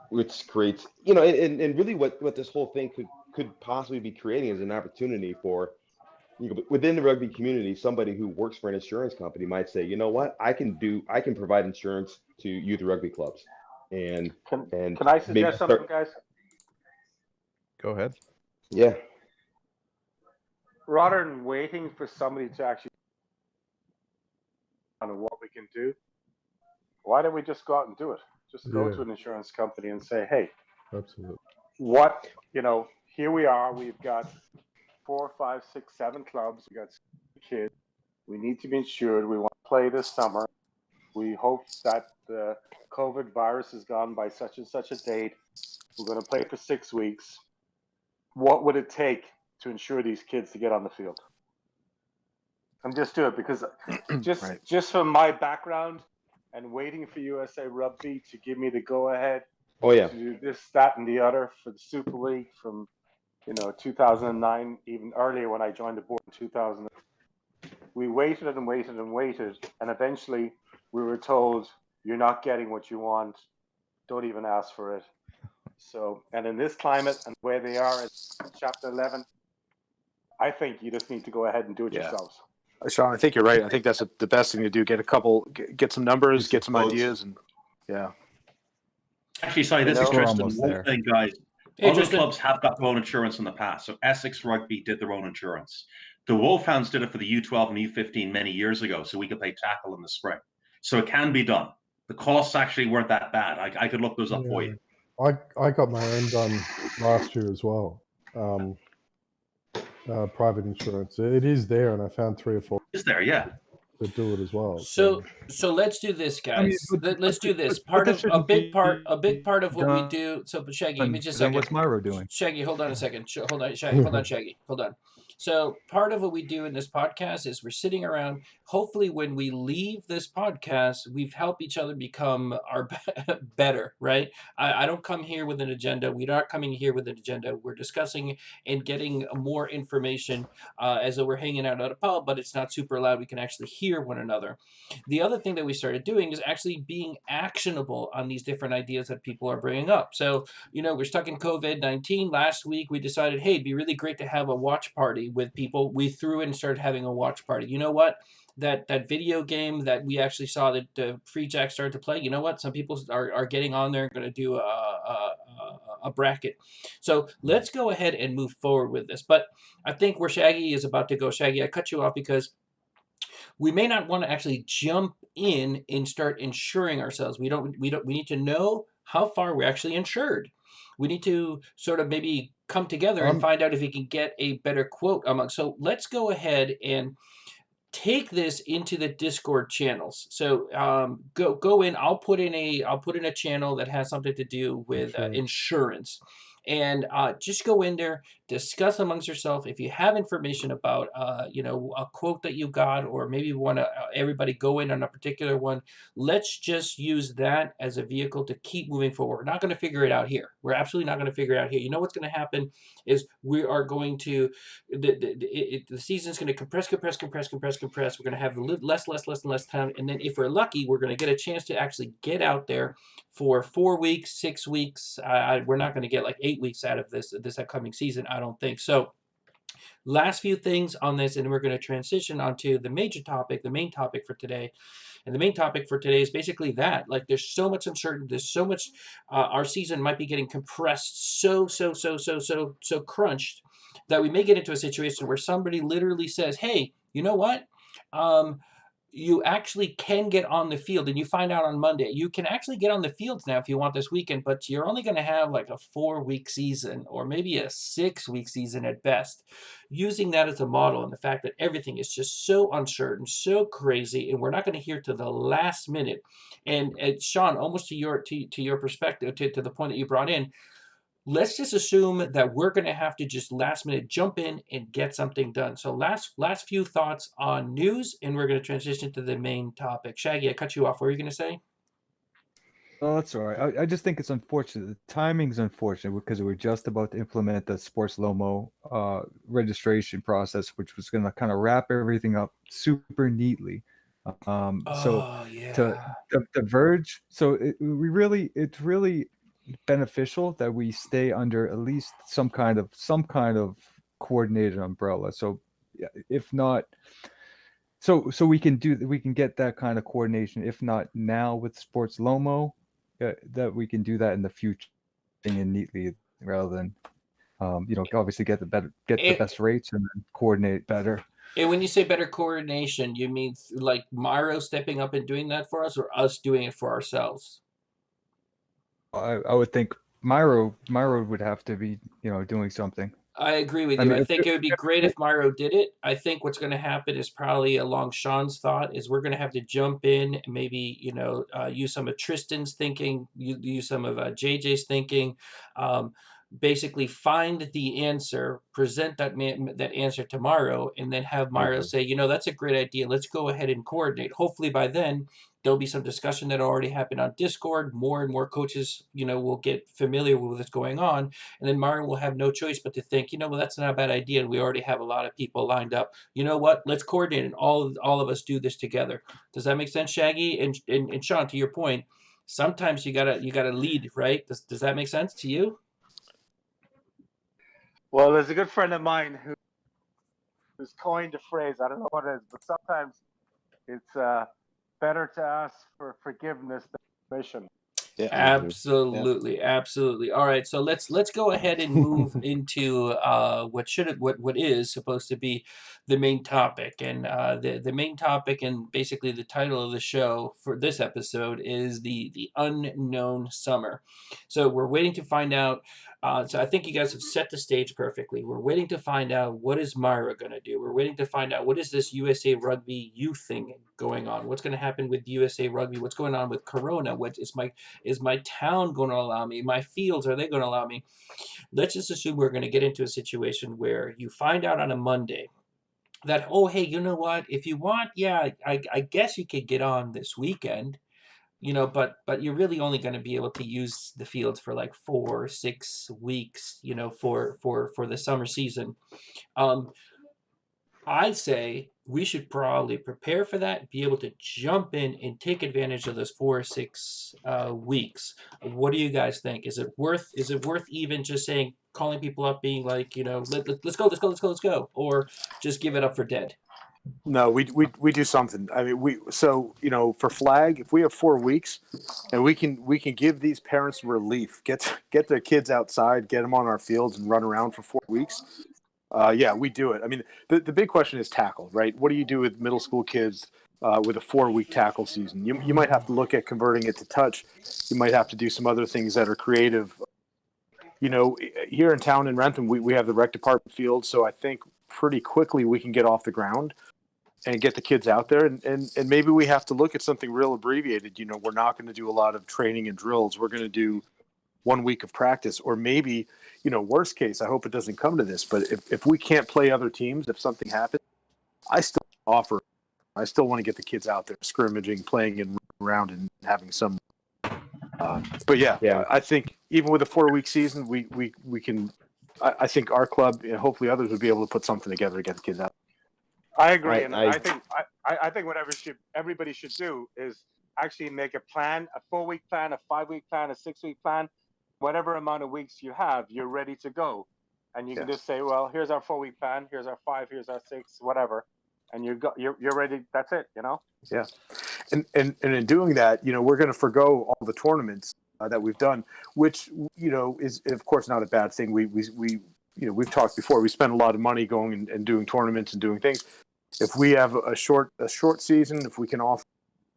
which creates, and really what this whole thing could possibly be creating is an opportunity for, within the rugby community, somebody who works for an insurance company might say, you know what, I can provide insurance to youth rugby clubs, and can I suggest something, guys? Go ahead. Yeah. Rather than waiting for somebody to actually on what we can do, why don't we just go out and do it? Just go to an insurance company and say, hey, Absolutely. Here we are. We've got 4, 5, 6, 7 clubs. We got kids. We need to be insured. We want to play this summer. We hope that the COVID virus is gone by such and such a date. We're going to play for 6 weeks. What would it take to insure these kids to get on the field? And just do it, because just from my background and waiting for USA Rugby to give me the go-ahead to do this, that, and the other for the Super League from 2009, even earlier when I joined the board in 2000. We waited and waited and waited, and eventually we were told, you're not getting what you want. Don't even ask for it. So, and in this climate and where they are at Chapter 11, I think you just need to go ahead and do it yourselves. Sean, I think you're right. I think that's the best thing to do. Get some numbers, get some ideas, and Actually, sorry, this is Tristan. One thing, guys. Other clubs have got their own insurance in the past. So Essex Rugby did their own insurance. The Wolfhounds did it for the U12 and U15 many years ago, so we could play tackle in the spring. So it can be done. The costs actually weren't that bad. I could look those up for you. I got my own done last year as well. Private insurance. It is there, and I found 3 or 4. Is there? Yeah. that do it as well. So let's do this, guys. Let's do this. A big part of what we do. So, Shaggy, give me just a second. What's Myro doing? Shaggy, hold on a second. Hold on, Shaggy. Hold on. So part of what we do in this podcast is we're sitting around. Hopefully, when we leave this podcast, we've helped each other become better, right? I don't come here with an agenda. We're not coming here with an agenda. We're discussing and getting more information as though we're hanging out at a pub, but it's not super loud. We can actually hear one another. The other thing that we started doing is actually being actionable on these different ideas that people are bringing up. So, we're stuck in COVID-19. Last week, we decided, hey, it'd be really great to have a watch party with people. We threw in and started having a watch party. You know what? That video game that we actually saw that Free Jack started to play, you know what? Some people are getting on there and going to do a bracket. So let's go ahead and move forward with this. But I think where Shaggy is about to go, Shaggy, I cut you off because we may not want to actually jump in and start insuring ourselves. We need to know how far we're actually insured. We need to sort of maybe come together and find out if we can get a better quote so let's go ahead and take this into the Discord channels. So go in. I'll put in a channel that has something to do with insurance. And just go in there, discuss amongst yourself. If you have information about, a quote that you got, or maybe you want to everybody go in on a particular one, let's just use that as a vehicle to keep moving forward. We're not going to figure it out here. We're absolutely not going to figure it out here. You know what's going to happen is we are going to, the season's going to compress. We're going to have less time. And then if we're lucky, we're going to get a chance to actually get out there for 4 weeks, 6 weeks. We're not going to get like 8 weeks out of this upcoming season, I don't think. So last few things on this, and we're going to transition onto the main topic for today. And the main topic for today is basically that. Like, there's so much uncertainty. There's so much. Our season might be getting compressed so crunched that we may get into a situation where somebody literally says, hey, you know what? You actually can get on the field, and you find out on Monday, you can actually get on the fields now if you want this weekend, but you're only going to have like a 4-week season or maybe a 6-week season at best. Using that as a model, and the fact that everything is just so uncertain, so crazy, and we're not going to hear to the last minute. And Sean, almost to your perspective, to the point that you brought in, let's just assume that we're going to have to just last minute jump in and get something done. So last few thoughts on news, and we're going to transition to the main topic. Shaggy, I cut you off. What were you going to say? Oh, that's all right. I just think it's unfortunate. The timing's unfortunate because we're just about to implement the Sports Lomo registration process, which was going to kind of wrap everything up super neatly. To Verge. So it's really beneficial that we stay under at least some kind of coordinated umbrella. So if not, so we can get that kind of coordination. If not now with Sports Lomo, that we can do that in the future, and neatly, rather than obviously get the best rates and then coordinate better. And when you say better coordination, you mean like Myro stepping up and doing that for us, or us doing it for ourselves? I would think Myro would have to be, doing something. I agree with you. I think it would be great if Myro did it. I think what's going to happen is probably along Sean's thought is we're going to have to jump in and maybe, use some of Tristan's thinking, use some of JJ's thinking, basically find the answer, present that answer to Myro, and then have Myro say, that's a great idea. Let's go ahead and coordinate. Hopefully by then there'll be some discussion that already happened on Discord. More and more coaches, will get familiar with what's going on. And then Myro will have no choice but to think, that's not a bad idea. And we already have a lot of people lined up. You know what? Let's coordinate and all of us do this together. Does that make sense, Shaggy? And Sean, to your point, sometimes you gotta lead, right? Does that make sense to you? Well, there's a good friend of mine who's coined a phrase. I don't know what it is, but sometimes it's better to ask for forgiveness than permission. Yeah, absolutely. All right, so let's go ahead and move into what is supposed to be the main topic, and the main topic, and basically the title of the show for this episode is the unknown summer. So we're waiting to find out So I think you guys have set the stage perfectly. We're waiting to find out what is Myra going to do. We're waiting to find out what is this USA Rugby youth thing going on. What's going to happen with USA Rugby? What's going on with Corona? What is my town going to allow me? My fields, are they going to allow me? Let's just assume we're going to get into a situation where you find out on a Monday that, oh, hey, you know what? If you want, yeah, I guess you could get on this weekend, but you're really only going to be able to use the fields for like 4 or 6 weeks, for the summer season. I'd say we should probably prepare for that, be able to jump in and take advantage of those 4 or 6 weeks. What do you guys think? Is it worth even just saying, calling people up, being like, let's go, or just give it up for dead? No, we do something. I mean, for flag, if we have 4 weeks, and we can give these parents relief, get their kids outside, get them on our fields, and run around for 4 weeks. Yeah, we do it. I mean, the big question is tackle, right? What do you do with middle school kids with a 4-week tackle season? You might have to look at converting it to touch. You might have to do some other things that are creative. Here in town in Rentham, we have the rec department field, so I think pretty quickly we can get off the ground and get the kids out there. And maybe we have to look at something real abbreviated. We're not going to do a lot of training and drills. We're going to do 1 week of practice, or maybe, worst case, I hope it doesn't come to this, but if we can't play other teams, if something happens, I still want to get the kids out there scrimmaging, playing and around and having some, but yeah, I think even with a 4-week season, we can, I think our club and hopefully others would be able to put something together to get the kids out. I agree. I think what everybody should do is actually make a plan, a 4-week plan, a 5-week plan, a 6-week plan. Whatever amount of weeks you have, you're ready to go. And you can just say, well, here's our 4-week plan, here's our 5, here's our 6, whatever. And you're ready. That's it, Yeah. And in doing that, we're going to forgo all the tournaments that we've done, which, is of course not a bad thing. We've talked before, we spend a lot of money going and doing tournaments and doing things. If we have a short season, if we can offer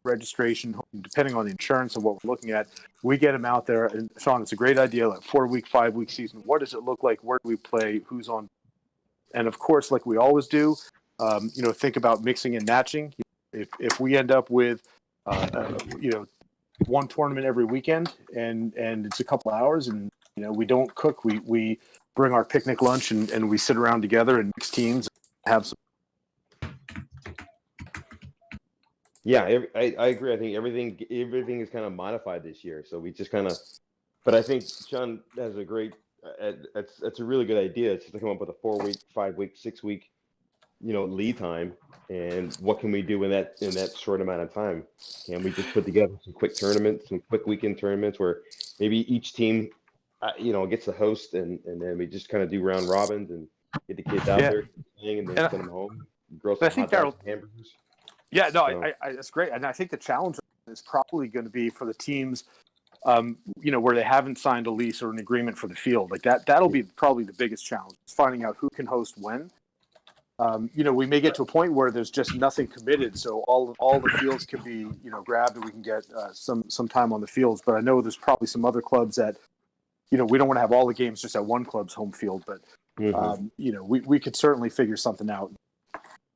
registration, depending on the insurance and what we're looking at, we get them out there. And Sean, it's a great idea, like 4-week, 5-week season. What does it look like? Where do we play? Who's on? And of course, like we always do, think about mixing and matching. If we end up with, one tournament every weekend and it's a couple hours and, we don't cook, we bring our picnic lunch and we sit around together and mix teams and have some. Yeah, I agree. I think everything is kind of modified this year. So we just kind of, but I think Sean has a great, that's a really good idea. It's to come up with a 4-week, 5-week, 6-week, lead time, and what can we do in that short amount of time? Can we just put together some quick tournaments, some quick weekend tournaments where maybe each team, gets the host, and then we just kind of do round robins and get the kids out there playing and then send them home, grill some hot dogs and hamburgers. Yeah, no, I that's great. And I think the challenge is probably going to be for the teams, where they haven't signed a lease or an agreement for the field. Like that'll be probably the biggest challenge, finding out who can host when. We may get to a point where there's just nothing committed, so all the fields can be, grabbed, and we can get some time on the fields. But I know there's probably some other clubs that, we don't want to have all the games just at one club's home field. But we could certainly figure something out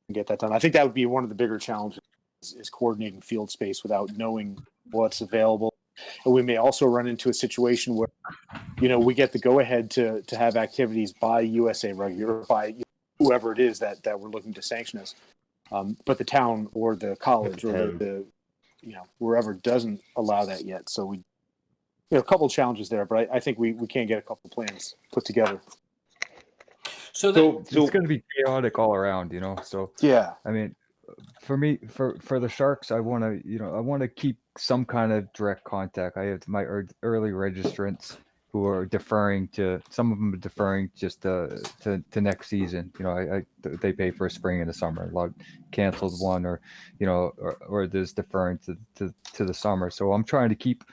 and get that done. I think that would be one of the bigger challenges is coordinating field space without knowing what's available. And we may also run into a situation where, we get the go ahead to have activities by USA Rugby or by whoever it is that we're looking to sanction us. But the town or the college or the wherever doesn't allow that yet. So we, a couple of challenges there, but I think we can get a couple of plans put together. So it's going to be chaotic all around, So yeah, I mean, for me, for the Sharks, I want to keep some kind of direct contact. I have my early registrants who are deferring some of them are deferring just to next season. They pay for a spring and a summer. A lot canceled one, or there's deferring to the summer. So I'm trying to keep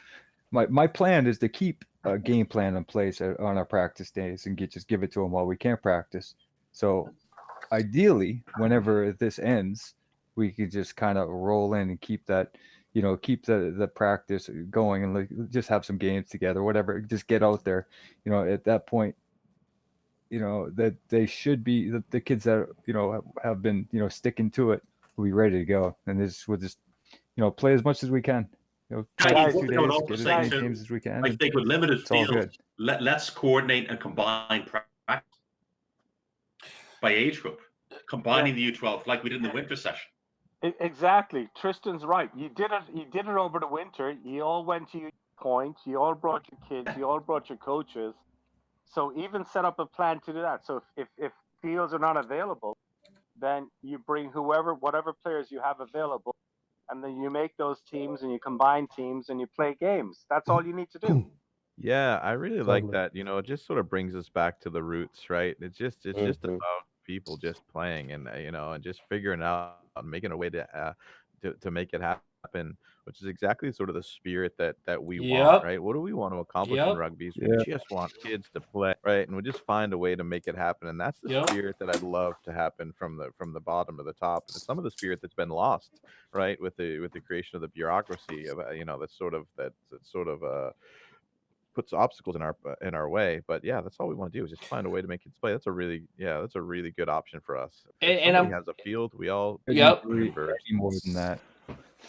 my plan is to keep a game plan in place on our practice days and just give it to them while we can't practice. So ideally, whenever this ends, we could just kind of roll in and keep that, keep the practice going and like just have some games together, whatever. Just get out there. At that point, that they should be the kids that have been sticking to it will be ready to go, and we'll just play as much as we can. Guys, 2 days, get as many games as we can. I think with limited it's all fields, good. let's coordinate and combine practice by age group, combining the U12 like we did in the winter session. Exactly. Tristan's right. You did it over the winter. You all went to your point. You all brought your kids. You all brought your coaches. So even set up a plan to do that. So if fields are not available, then you bring whatever players you have available, and then you make those teams and you combine teams and you play games. That's all you need to do. Yeah, I really like that. It just sort of brings us back to the roots, right? It's just about people just playing and and just figuring out and making a way to make it happen, which is exactly sort of the spirit that we want, right? What do we want to accomplish in rugby? We just want kids to play, right? And we just find a way to make it happen, and that's the spirit that I'd love to happen from the bottom to the top. And it's some of the spirit that's been lost, right, with the creation of the bureaucracy of that's sort of puts obstacles in our way. But yeah, that's all we want to do is just find a way to make kids play. That's a really good option for us. If somebody has a field, we all converge. More than that.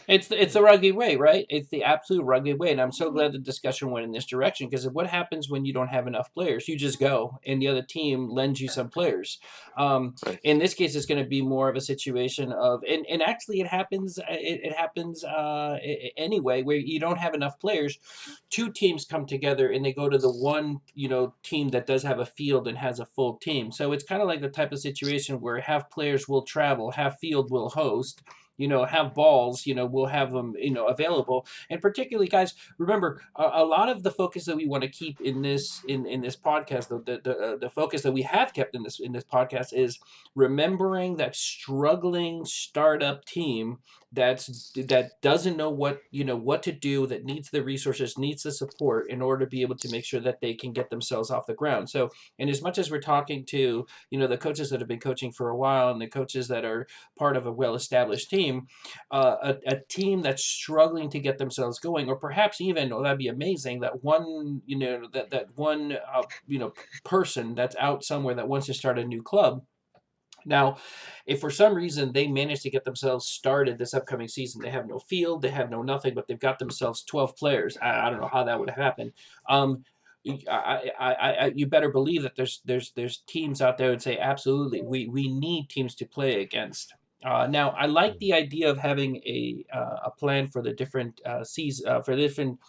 It's the rugby way, right? It's the absolute rugby way, and I'm so glad the discussion went in this direction, because what happens when you don't have enough players? You just go, and the other team lends you some players. In this case, it's going to be more of a situation of, and actually it happens. It happens anyway, where you don't have enough players. Two teams come together and they go to the one team that does have a field and has a full team. So it's kind of like the type of situation where half players will travel, half field will host. Have balls, we'll have them, available. And particularly, guys, remember, a lot of the focus that we want to keep in this podcast, the focus that we have kept in this podcast is remembering that struggling startup team that doesn't know what to do, that needs the resources, needs the support in order to be able to make sure that they can get themselves off the ground. So, and as much as we're talking to the coaches that have been coaching for a while and the coaches that are part of a well-established team, a team that's struggling to get themselves going, or perhaps even, that'd be amazing, that one that one person that's out somewhere that wants to start a new club. Now, if for some reason they manage to get themselves started this upcoming season, they have no field, they have no nothing, but they've got themselves 12 players. I don't know how that would happen. You better believe that there's teams out there that say absolutely we need teams to play against. Now, I like the idea of having a plan for the different season for different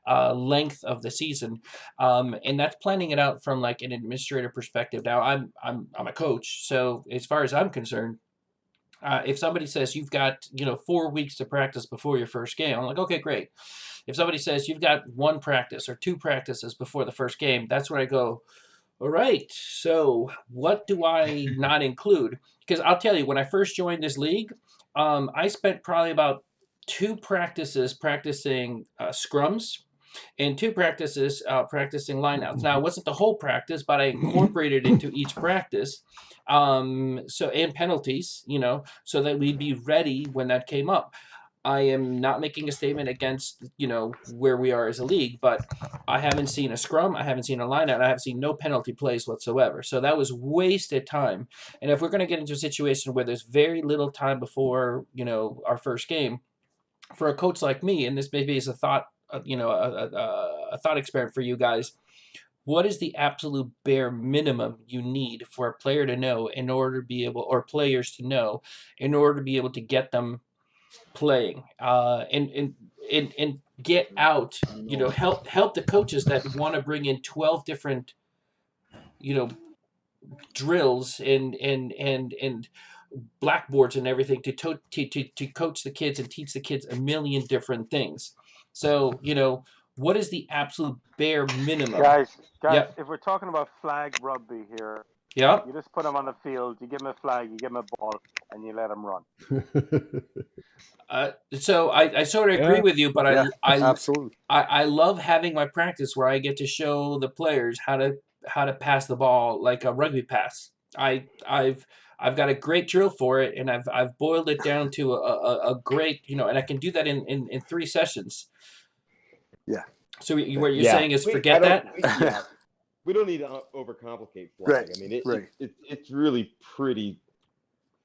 length of the season, and that's planning it out from like an administrator perspective. Now, I'm a coach, so as far as I'm concerned, if somebody says you've got 4 weeks to practice before your first game, I'm like, okay, great. If somebody says you've got 1 practice or 2 practices before the first game, that's when I go, all right, so what do I not include? Because I'll tell you, when I first joined this league, I spent probably about 2 practices practicing scrums and 2 practices practicing lineouts. Now, it wasn't the whole practice, but I incorporated into each practice. And penalties, so that we'd be ready when that came up. I am not making a statement against, where we are as a league, but I haven't seen a scrum, I haven't seen a lineout, I have seen no penalty plays whatsoever. So that was wasted time. And if we're going to get into a situation where there's very little time before, our first game, for a coach like me, and this maybe is a thought, a thought experiment for you guys, what is the absolute bare minimum you need for a player to know in order to be able, or players to know, in order to be able to get them playing, and get out, help the coaches that want to bring in 12 different, drills and blackboards and everything to coach the kids and teach the kids a million different things. So, what is the absolute bare minimum? Guys, if we're talking about flag rugby here, you just put them on the field, you give them a flag, you give them a ball, and you let them run. So I sort of agree with you, but absolutely. I love having my practice where I get to show the players how to pass the ball like a rugby pass. I I've got a great drill for it, and I've boiled it down to a great, and I can do that in 3 sessions. Yeah. So what you're saying is forget that? We don't need to overcomplicate flag. Right. I mean, right. it's really pretty.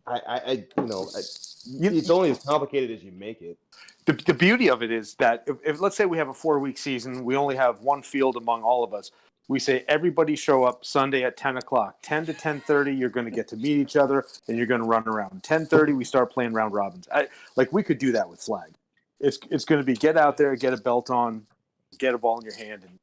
It's only as complicated as you make it. The beauty of it is that if let's say we have a 4-week season, we only have one field among all of us. We say everybody show up Sunday at 10 o'clock. 10 to 10:30, you're going to get to meet each other, and you're going to run around. 10:30, we start playing round robins. We could do that with flag. It's going to be get out there, get a belt on, get a ball in your hand, and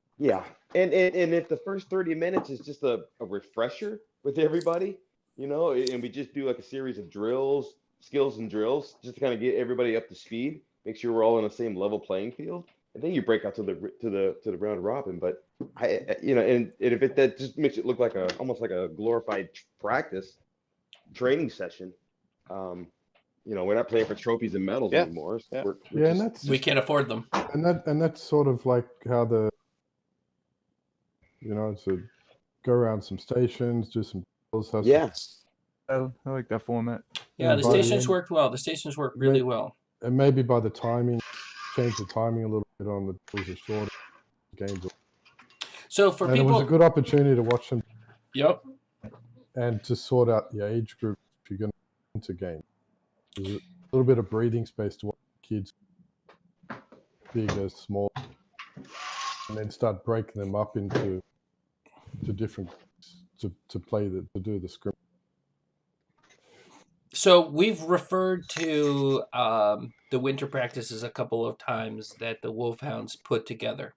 and if the first 30 minutes is just a refresher with everybody, and we just do like a series of drills, skills and drills, just to kind of get everybody up to speed, make sure we're all on the same level playing field, and then you break out to the round robin. But and if that just makes it look like almost like a glorified practice training session, we're not playing for trophies and medals anymore. So we can't afford them. And that's sort of like how so go around some stations, do some drills. I like that format. Yeah, the stations worked well. The stations worked really well. And maybe by the timing, change the timing a little bit on the drills are shorter, games. So for people, it was a good opportunity to watch them. Yep. And to sort out the age group if you're going to into game. There's a little bit of breathing space to watch kids, big as small, and then start breaking them up into different groups to play to do the scrimmage. So we've referred to the winter practices a couple of times that the Wolfhounds put together.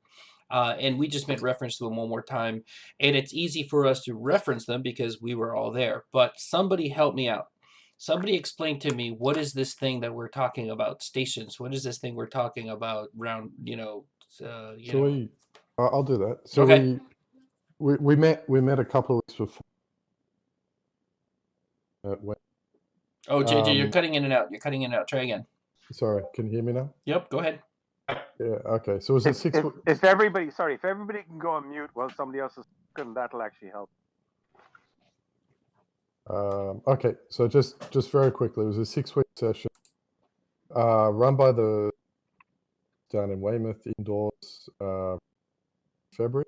And we just made reference to them one more time. And it's easy for us to reference them because we were all there. But somebody help me out. Somebody explain to me, what is this thing that we're talking about? Stations. What is this thing we're talking about? Round, I'll do that. So okay. we met a couple of weeks before. Oh, JJ, you're cutting in and out. You're cutting in and out. Try again. Sorry, can you hear me now? Yep, go ahead. Yeah, okay. So it was a 6 week. If everybody can go on mute while somebody else is talking, that'll actually help. Okay, so just very quickly, it was a 6-week session run by down in Weymouth indoors, February.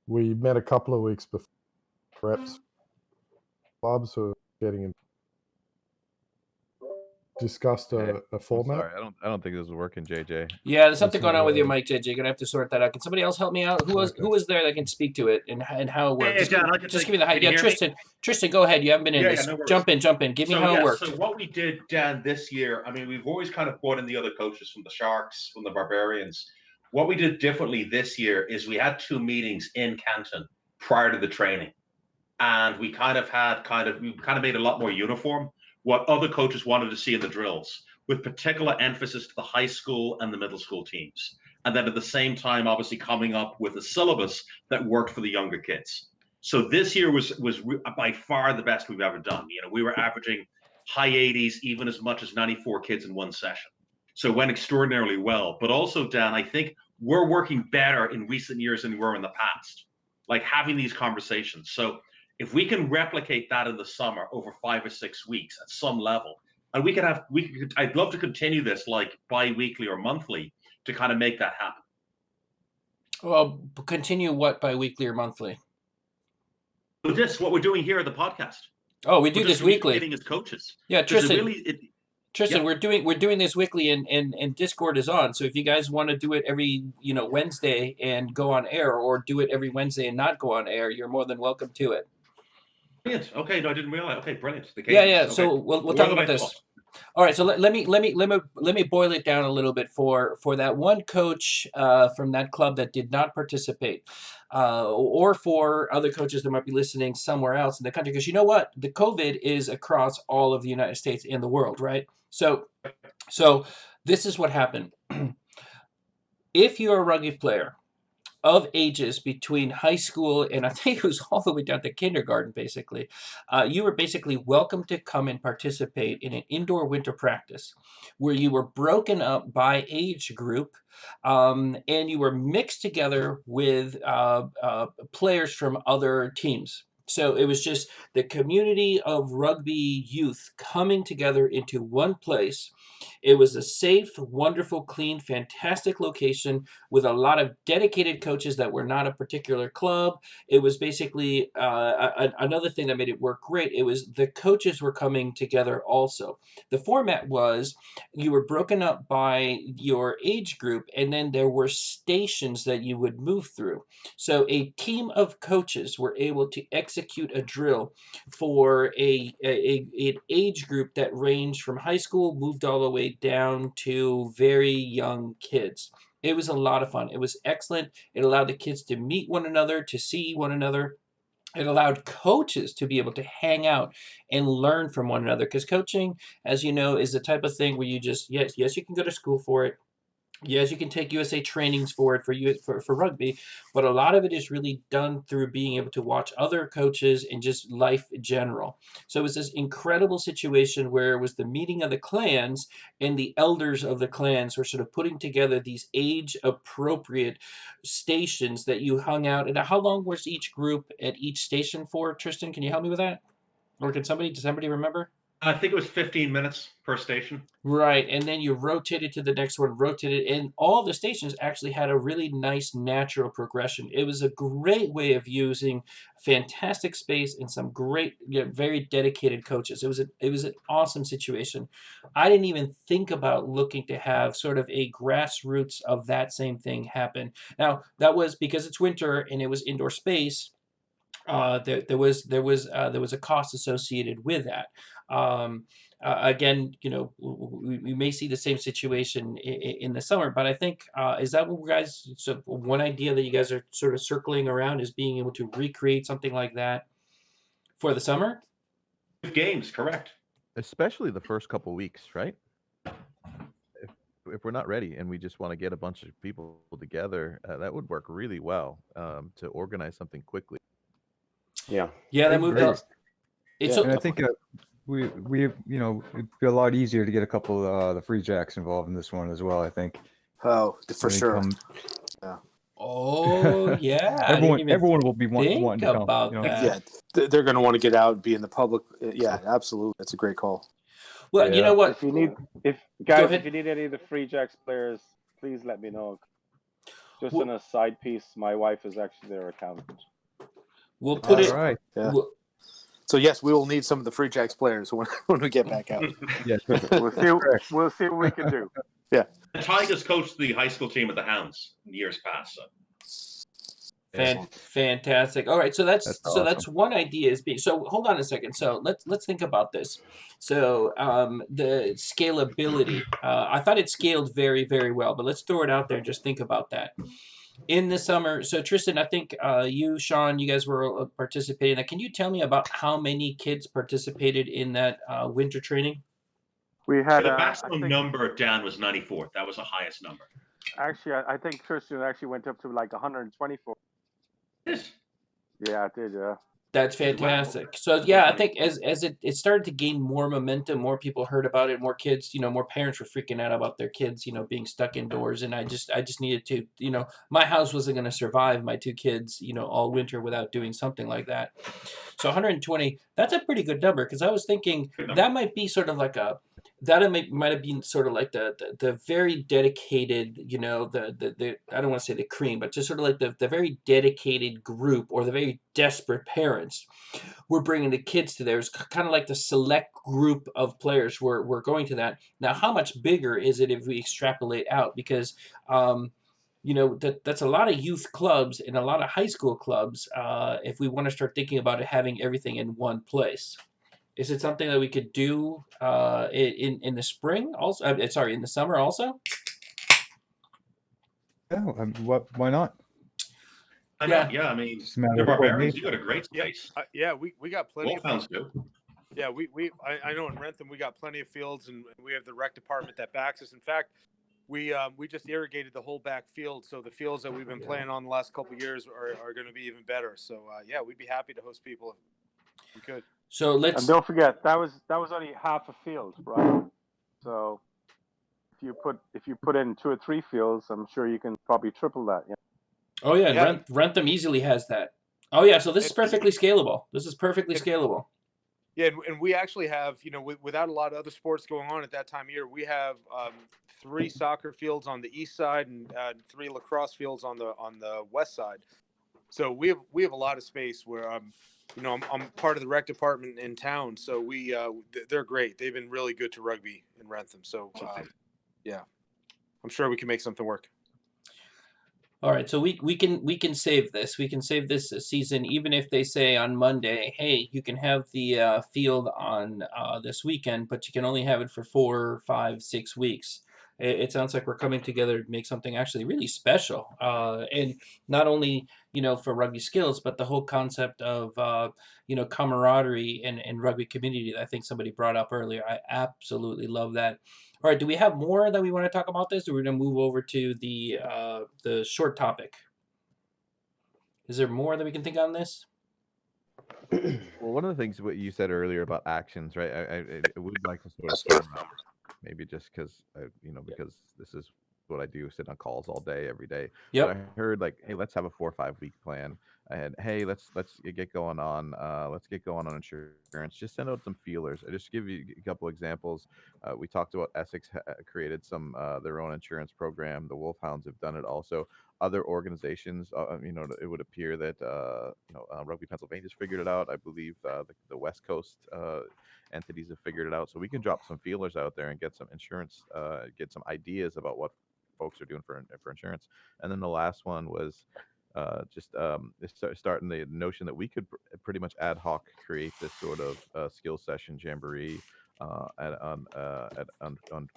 We met a couple of weeks before reps. Clubs were getting in. Discussed a format. Sorry, I don't think this is working, JJ. Yeah, there's something going on with your mic, JJ. You're gonna have to sort that out. Can somebody else help me out? Who was there that can speak to it and how it works? Just give me the height. Yeah, Tristan, go ahead. You haven't been in this. No jump in. Give me how it works. So what we did, Dan, this year, I mean, we've always kind of brought in the other coaches from the Sharks, from the Barbarians. What we did differently this year is we had 2 meetings in Canton prior to the training, and we kind of made a lot more uniform what other coaches wanted to see in the drills, with particular emphasis to the high school and the middle school teams. And then at the same time, obviously coming up with a syllabus that worked for the younger kids. So this year was by far the best we've ever done. We were averaging high 80s, even as much as 94 kids in one session. So it went extraordinarily well. But also, Dan, I think we're working better in recent years than we were in the past, like having these conversations. So if we can replicate that in the summer over 5 or 6 weeks at some level, and I'd love to continue this like bi-weekly or monthly to kind of make that happen. Well, continue what bi-weekly or monthly? This, what we're doing here at the podcast. Oh, we do this weekly. Getting as coaches. Yeah, Tristan. Tristan, we're doing this weekly, and Discord is on. So if you guys want to do it every Wednesday and go on air, or do it every Wednesday and not go on air, you're more than welcome to it. Brilliant. Okay, no, I didn't realize. Okay, brilliant. Yeah. Okay. So we'll talk about this. All right. So let me boil it down a little bit for that one coach from that club that did not participate, or for other coaches that might be listening somewhere else in the country. Because you know what, the COVID is across all of the United States and the world, right? So this is what happened. If you're a rugby player of ages between high school and I think it was all the way down to kindergarten, basically, you were basically welcome to come and participate in an indoor winter practice where you were broken up by age group, and you were mixed together with players from other teams. So it was just the community of rugby youth coming together into one place. It was a safe, wonderful, clean, fantastic location with a lot of dedicated coaches that were not a particular club. It was basically another thing that made it work great. It was the coaches were coming together also. The format was you were broken up by your age group, and then there were stations that you would move through. So a team of coaches were able to execute a drill for an age group that ranged from high school, moved all the way down to very young kids. It was a lot of fun. It was excellent. It allowed the kids to meet one another, to see one another. It allowed coaches to be able to hang out and learn from one another, because coaching, as you know, is the type of thing where you just, yes, you can go to school for it. Yes, you can take USA trainings for it for rugby, but a lot of it is really done through being able to watch other coaches and just life in general. So it was this incredible situation where it was the meeting of the clans, and the elders of the clans were sort of putting together these age appropriate stations that you hung out. And how long was each group at each station for? Tristan, can you help me with that? Or does somebody remember? I think it was 15 minutes per station. Right, and then you rotated to the next one, rotated, and all the stations actually had a really nice natural progression. It was a great way of using fantastic space and some great, very dedicated coaches. It was an awesome situation. I didn't even think about looking to have sort of a grassroots of that same thing happen. Now, that was because it's winter and it was indoor space. There was a cost associated with that. Again, we may see the same situation in the summer, but I think is that what guys? So one idea that you guys are sort of circling around is being able to recreate something like that for the summer. Games, correct? Especially the first couple weeks, right? If we're not ready and we just want to get a bunch of people together, that would work really well to organize something quickly. Yeah, that moved up. And I think we it'd be a lot easier to get a couple of the Free Jacks involved in this one as well. I think. Oh, for sure. Yeah. Oh yeah. Everyone will be wanting to come. About that. Yeah, they're going to want to get out and be in the public. Yeah, absolutely. That's a great call. Well, you know what? If you need any of the Free Jacks players, please let me know. Just on a side piece, my wife is actually their accountant. We'll put it right. Yeah. So yes, we will need some of the Free Jacks players when we get back out. Yeah, we'll see what we can do. Yeah. The Tigers coached the high school team at the Hounds in years past. So. Fantastic. All right, so that's awesome. That's one idea is being. So hold on a second. So let's think about this. So the scalability. I thought it scaled very, very well, but let's throw it out there and just think about that. In the summer, so Tristan, I think you, Sean, you guys were participating. Can you tell me about how many kids participated in that winter training? We had the maximum number down was 94. That was the highest number. Actually, I think Tristan actually went up to like 124. Yes. Yeah, it did. Yeah. That's fantastic. So yeah, I think as it started to gain more momentum, more people heard about it, more kids, more parents were freaking out about their kids, being stuck indoors. And I just needed to, my house wasn't going to survive my two kids, all winter without doing something like that. So 120, that's a pretty good number, because I was thinking that might be sort of like might have been sort of like the very dedicated, the I don't want to say the cream, but just sort of like the very dedicated group, or the very desperate parents were bringing the kids to there. It's kind of like the select group of players were going to that. Now, how much bigger is it if we extrapolate out? Because that's a lot of youth clubs and a lot of high school clubs. If we want to start thinking about it, having everything in one place. Is it something that we could do in the spring also? In the summer also? Yeah, why not? Yeah, I mean, the Barbarians, you got a great space. Yeah, we got plenty of Wolfhounds do. Yeah, I know in Rentham we got plenty of fields, and we have the rec department that backs us. In fact, we just irrigated the whole back field, so the fields that we've been playing on the last couple of years are going to be even better. So yeah, we'd be happy to host people if we could. So let's. And don't forget that was only half a field, right? So if you put in 2 or 3 fields, I'm sure you can probably triple that. Yeah. Oh yeah, Rentham easily has that. Oh yeah, so this is perfectly scalable. This is perfectly scalable. Yeah, and we actually have, without a lot of other sports going on at that time of year, we have 3 soccer fields on the east side and 3 lacrosse fields on the west side. So we have a lot of space where I'm part of the rec department in town. So they're great. They've been really good to rugby in Rentham. So yeah, I'm sure we can make something work. All right, so we can save this. We can save this season, even if they say on Monday, hey, you can have the field on this weekend, but you can only have it for 4, 5, 6 weeks. It sounds like we're coming together to make something actually really special, and not only for rugby skills, but the whole concept of camaraderie and rugby community that I think somebody brought up earlier. I absolutely love that. All right, do we have more that we want to talk about this, or we're going to move over to the short topic? Is there more that we can think on this? Well, one of the things what you said earlier about actions, right? I would like to sort of start out, maybe just because because this is what I do, sit on calls all day, every day. Yep. But I heard like, hey, let's have a 4 or 5 week plan. I had, hey, let's get going on, insurance. Just send out some feelers. I just give you a couple examples. We talked about Essex created some their own insurance program. The Wolfhounds have done it also. Other organizations, it would appear that Rugby Pennsylvania's figured it out. I believe the West Coast entities have figured it out. So we can drop some feelers out there and get some insurance, get some ideas about what folks are doing for insurance. And then the last one was starting the notion that we could pretty much ad hoc create this sort of skill session jamboree on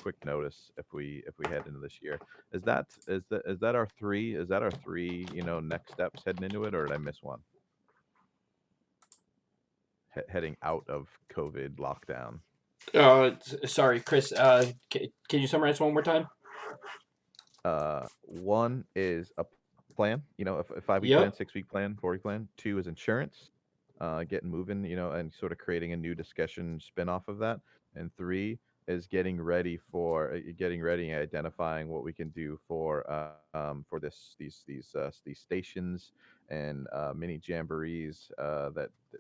quick notice if we head into this year. Is that our three? Is that our three? Next steps heading into it, or did I miss one? Heading out of COVID lockdown. Sorry, Chris. Can you summarize one more time? One is a plan, a 5-week plan, 6-week plan, 4-week plan. 2 is insurance, getting moving, and sort of creating a new discussion spin off of that. And 3 is getting ready and identifying what we can do for these stations and mini jamborees,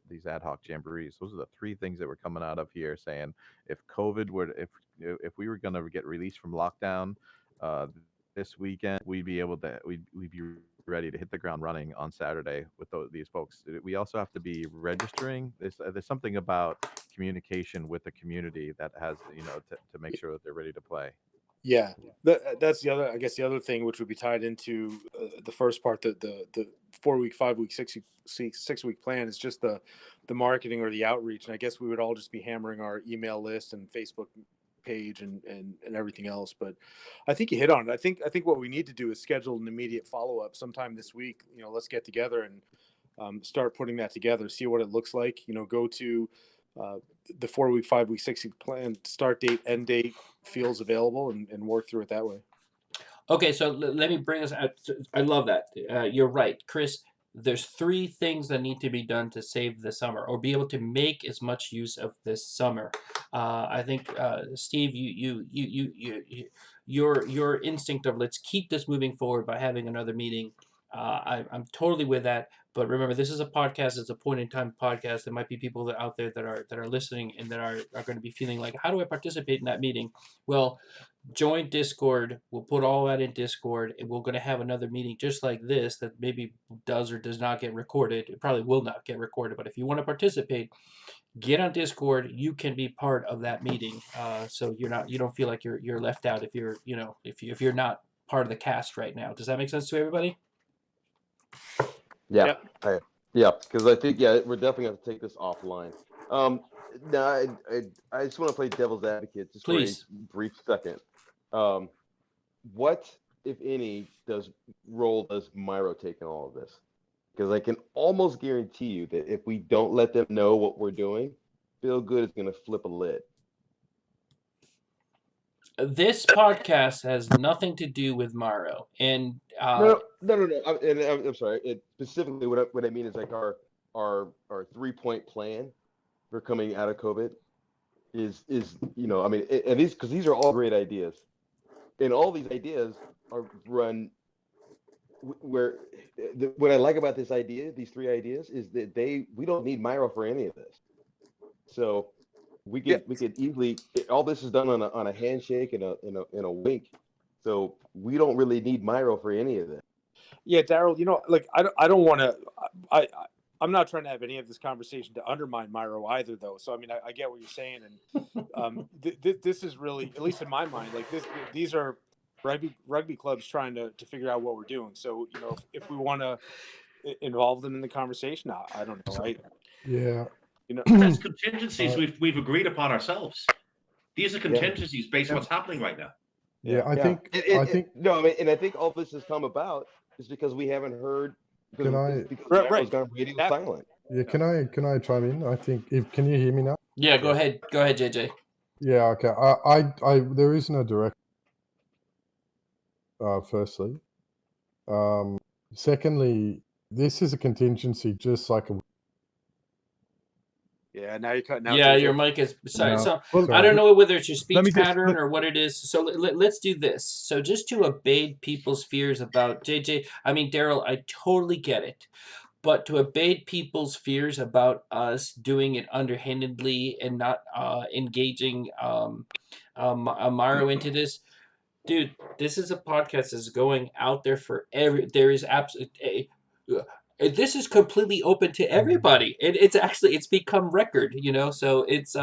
these ad hoc jamborees. Those are the 3 things that were coming out of here saying if we were going to get released from lockdown this weekend, we'd be ready to hit the ground running on Saturday with these folks. We also have to be registering. There's something about communication with the community that has, to make sure that they're ready to play. Yeah, that's the other. I guess the other thing which would be tied into the first part, the 4-week, 5-week, 6-week plan is just the marketing or the outreach. And I guess we would all just be hammering our email list and Facebook page and everything else. But I think you hit on it. I think what we need to do is schedule an immediate follow-up sometime this week. Let's get together and start putting that together, see what it looks like. Go to the 4-week, 5-week, 6-week plan, start date, end date, fields available, and work through it that way. Okay, so let me bring us out. I love that. You're right, Chris. There's 3 things that need to be done to save the summer or be able to make as much use of this summer. I think Steve, your instinct of let's keep this moving forward by having another meeting. I'm totally with that. But remember, this is a podcast. It's a point in time podcast. There might be people out there that are listening and that are going to be feeling like, how do I participate in that meeting? Well, join Discord. We'll put all that in Discord, and we're going to have another meeting just like this that maybe does or does not get recorded. It probably will not get recorded, but if you want to participate, get on Discord. You can be part of that meeting, so you don't feel like you're left out if you're not part of the cast right now. Does that make sense to everybody? Yeah, because I think we're definitely going to take this offline. Now I just want to play devil's advocate just for a brief second. What, if any, role does Miro take in all of this? Because I can almost guarantee you that if we don't let them know what we're doing, Feel Good is going to flip a lid. This podcast has nothing to do with Maro, and no. I'm sorry. Specifically, what I mean is like our 3-point plan for coming out of COVID is and these are all great ideas, and all these ideas are run what I like about this idea, these three ideas, is that we don't need Myro for any of this. So we could easily, all this is done on a handshake and a wink. So we don't really need Myro for any of this. Yeah, Daryl, like I don't want to, I'm not trying to have any of this conversation to undermine Myro either, though. So I mean, I get what you're saying, and this is really, at least in my mind, like these are rugby clubs trying to figure out what we're doing. So if we want to involve them in the conversation, I don't know. Yeah. That's contingencies we've agreed upon ourselves. These are contingencies based on what's happening right now. Yeah, I think. No, I mean, and I think all this has come about is because we haven't heard. Because Myro's gone radio silent. Yeah, can I chime in? I think can you hear me now? Yeah, go ahead, JJ. Yeah, okay. I there is no direct. Firstly, secondly, this is a contingency, just like a. Yeah, now you're cutting out. Yeah, your mic is. Sorry, No. so Well, I don't know whether it's your speech just- pattern or what it is. So let's do this. So just to abate people's fears about JJ, I mean Daryl, I totally get it, but to abate people's fears about us doing it underhandedly and not engaging Myro into this, dude, this is a podcast that's going out there for there is absolutely. This is completely open to everybody. It's become record, so it's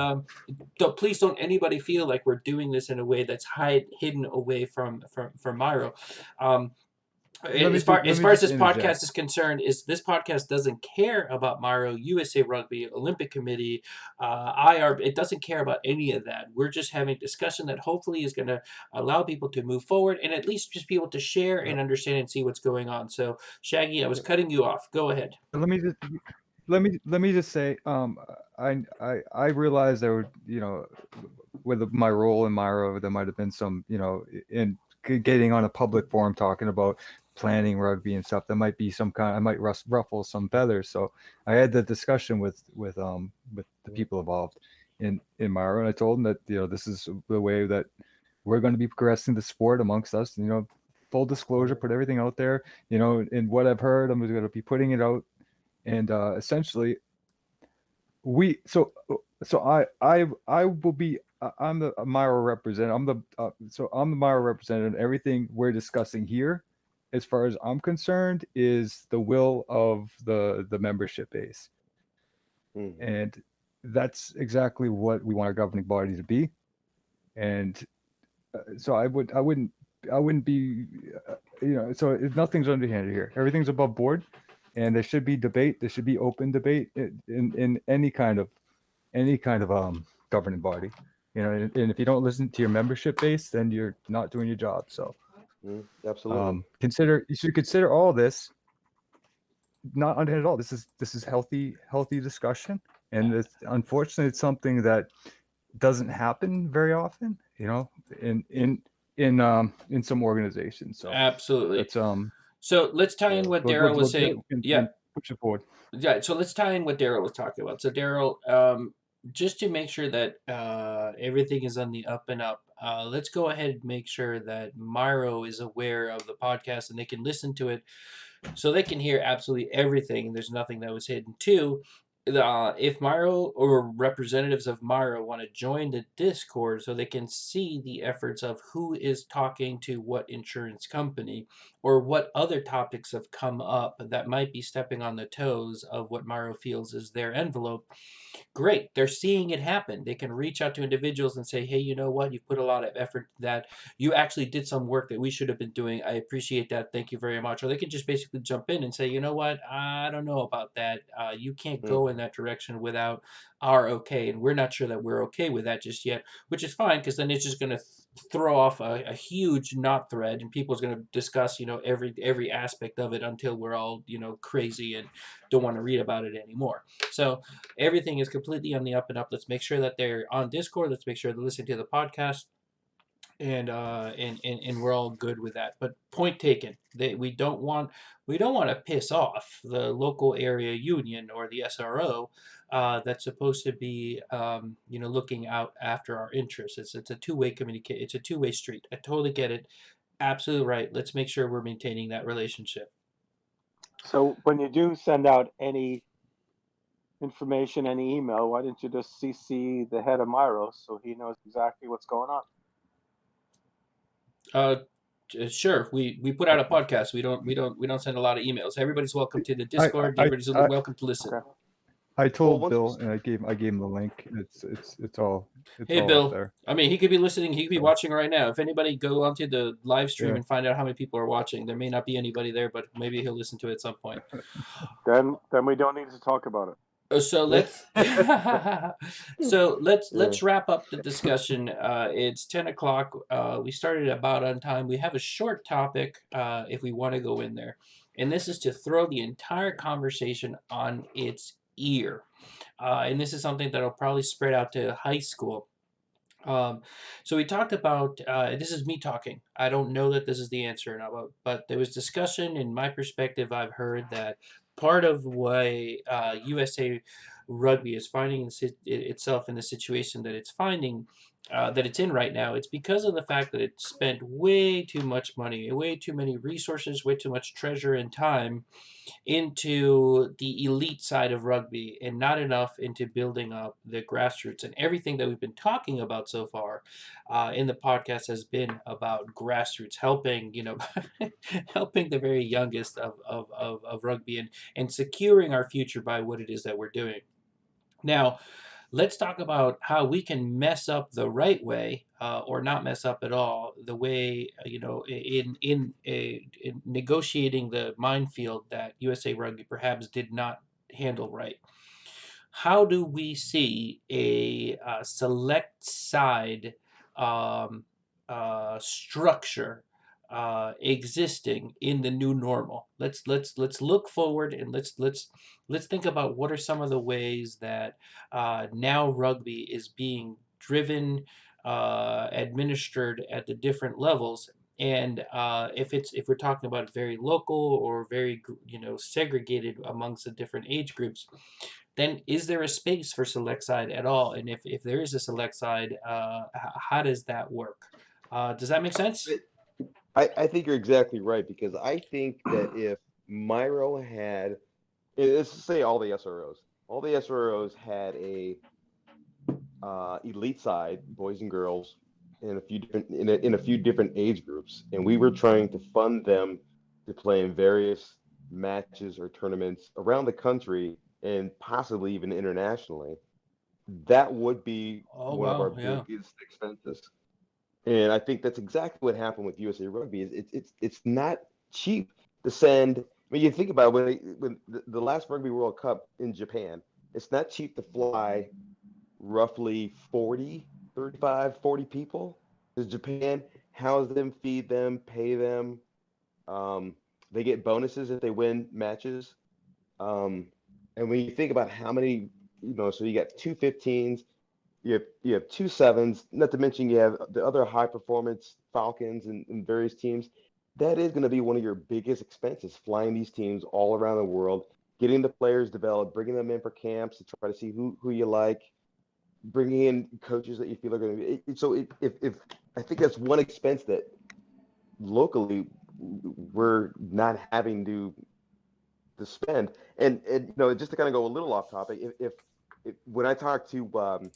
please don't anybody feel like we're doing this in a way that's hidden away from Myro. As far as this podcast is concerned, this podcast doesn't care about Myro, USA Rugby, Olympic Committee, IR. It doesn't care about any of that. We're just having a discussion that hopefully is going to allow people to move forward and at least just be able to share and understand and see what's going on. So, Shaggy, I was cutting you off. Go ahead. Let me just say, I realize there were, with my role in Myro, there might have been some, in getting on a public forum talking about planning rugby and stuff. There might be some I might ruffle some feathers. So I had the discussion with the people involved in Myro, and I told them that this is the way that we're going to be progressing the sport amongst us. Full disclosure, put everything out there. In what I've heard, I'm going to be putting it out, and essentially, I will be. I'm the Myro representative. I'm the Myro representative. Everything we're discussing here, as far as I'm concerned, is the will of the membership base, and that's exactly what we want our governing body to be. And so I wouldn't be, so nothing's underhanded here. Everything's above board, and there should be debate. There should be open debate in any kind of governing body. And if you don't listen to your membership base, then you're not doing your job. So, absolutely. You should consider all this not underhanded at all. This is healthy discussion, and unfortunately, it's something that doesn't happen very often. In some organizations. So absolutely. It's So let's tie in what Daryl was saying. Push it forward. Yeah. So let's tie in what Daryl was talking about. So Daryl, just to make sure that everything is on the up and up, let's go ahead and make sure that Myro is aware of the podcast and they can listen to it, so they can hear absolutely everything. There's nothing that was hidden. Two, if Myro or representatives of Myro want to join the Discord so they can see the efforts of who is talking to what insurance company or what other topics have come up that might be stepping on the toes of what Myro feels is their envelope, great. They're seeing it happen. They can reach out to individuals and say, hey, you know what? You've put a lot of effort to that. You actually did some work that we should have been doing. I appreciate that. Thank you very much. Or they can just basically jump in and say, you know what? I don't know about that. You can't go in that direction without our okay. And we're not sure that we're okay with that just yet, which is fine, because then it's just going to throw off a huge knot thread, and people's going to discuss, every aspect of it until we're all, crazy and don't want to read about it anymore. So everything is completely on the up and up. Let's make sure that they're on Discord. Let's make sure they're listening to the podcast, and we're all good with that. But point taken. We don't want to piss off the local area union or the SRO that's supposed to be looking out after our interests. It's a two-way communicate. It's a two-way street. I totally get it. Absolutely right. Let's make sure we're maintaining that relationship. So when you do send out any information, any email, why didn't you just CC the head of Myro so he knows exactly what's going on? Sure. We put out a podcast. We don't send a lot of emails. Everybody's welcome to the Discord. Everybody's welcome to listen. Okay. I told Bill, and I gave him the link. It's all Hey, all Bill. up there. I mean, he could be listening. He could be watching right now. If anybody go onto the live stream Yeah. and find out how many people are watching, there may not be anybody there, but maybe he'll listen to it at some point. Then we don't need to talk about it. So let's wrap up the discussion. It's 10 o'clock. We started about on time. We have a short topic if we want to go in there, and this is to throw the entire conversation on its ear. And this is something that'll probably spread out to high school. So we talked about this is me talking. I don't know that this is the answer or not, but there was discussion. In my perspective, I've heard that part of why USA Rugby is finding itself in the situation that it's finding that it's in right now. It's because of the fact that it spent way too much money, way too many resources, way too much treasure and time into the elite side of rugby and not enough into building up the grassroots. And everything that we've been talking about so far in the podcast has been about grassroots, helping, helping the very youngest of rugby and securing our future by what it is that we're doing. Now, let's talk about how we can mess up the right way or not mess up at all, the way, in negotiating the minefield that USA Rugby perhaps did not handle right. How do we see a select side structure existing in the new normal? Let's look forward and let's think about what are some of the ways that now rugby is being driven, administered at the different levels. And if we're talking about very local or very segregated amongst the different age groups, then is there a space for select side at all? And if there is a select side, how does that work? Does that make sense? I think you're exactly right, because I think that if Myro had, let's say all the SROs had a elite side, boys and girls, in a few different age groups, and we were trying to fund them to play in various matches or tournaments around the country and possibly even internationally, that would be one of our biggest expenses. And I think that's exactly what happened with USA Rugby. It's not cheap to send. I mean, you think about it, when the last Rugby World Cup in Japan, it's not cheap to fly roughly 40 people to Japan, house them, feed them, pay them. They get bonuses if they win matches. And when you think about how many, so you got two 15s, you have two 7s, not to mention you have the other high performance Falcons and various teams. That is going to be one of your biggest expenses, flying these teams all around the world, getting the players developed, bringing them in for camps to try to see who you like, bringing in coaches that you feel are going to be. So if I think that's one expense that locally we're not having to spend. And just to kind of go a little off topic, if when I talk to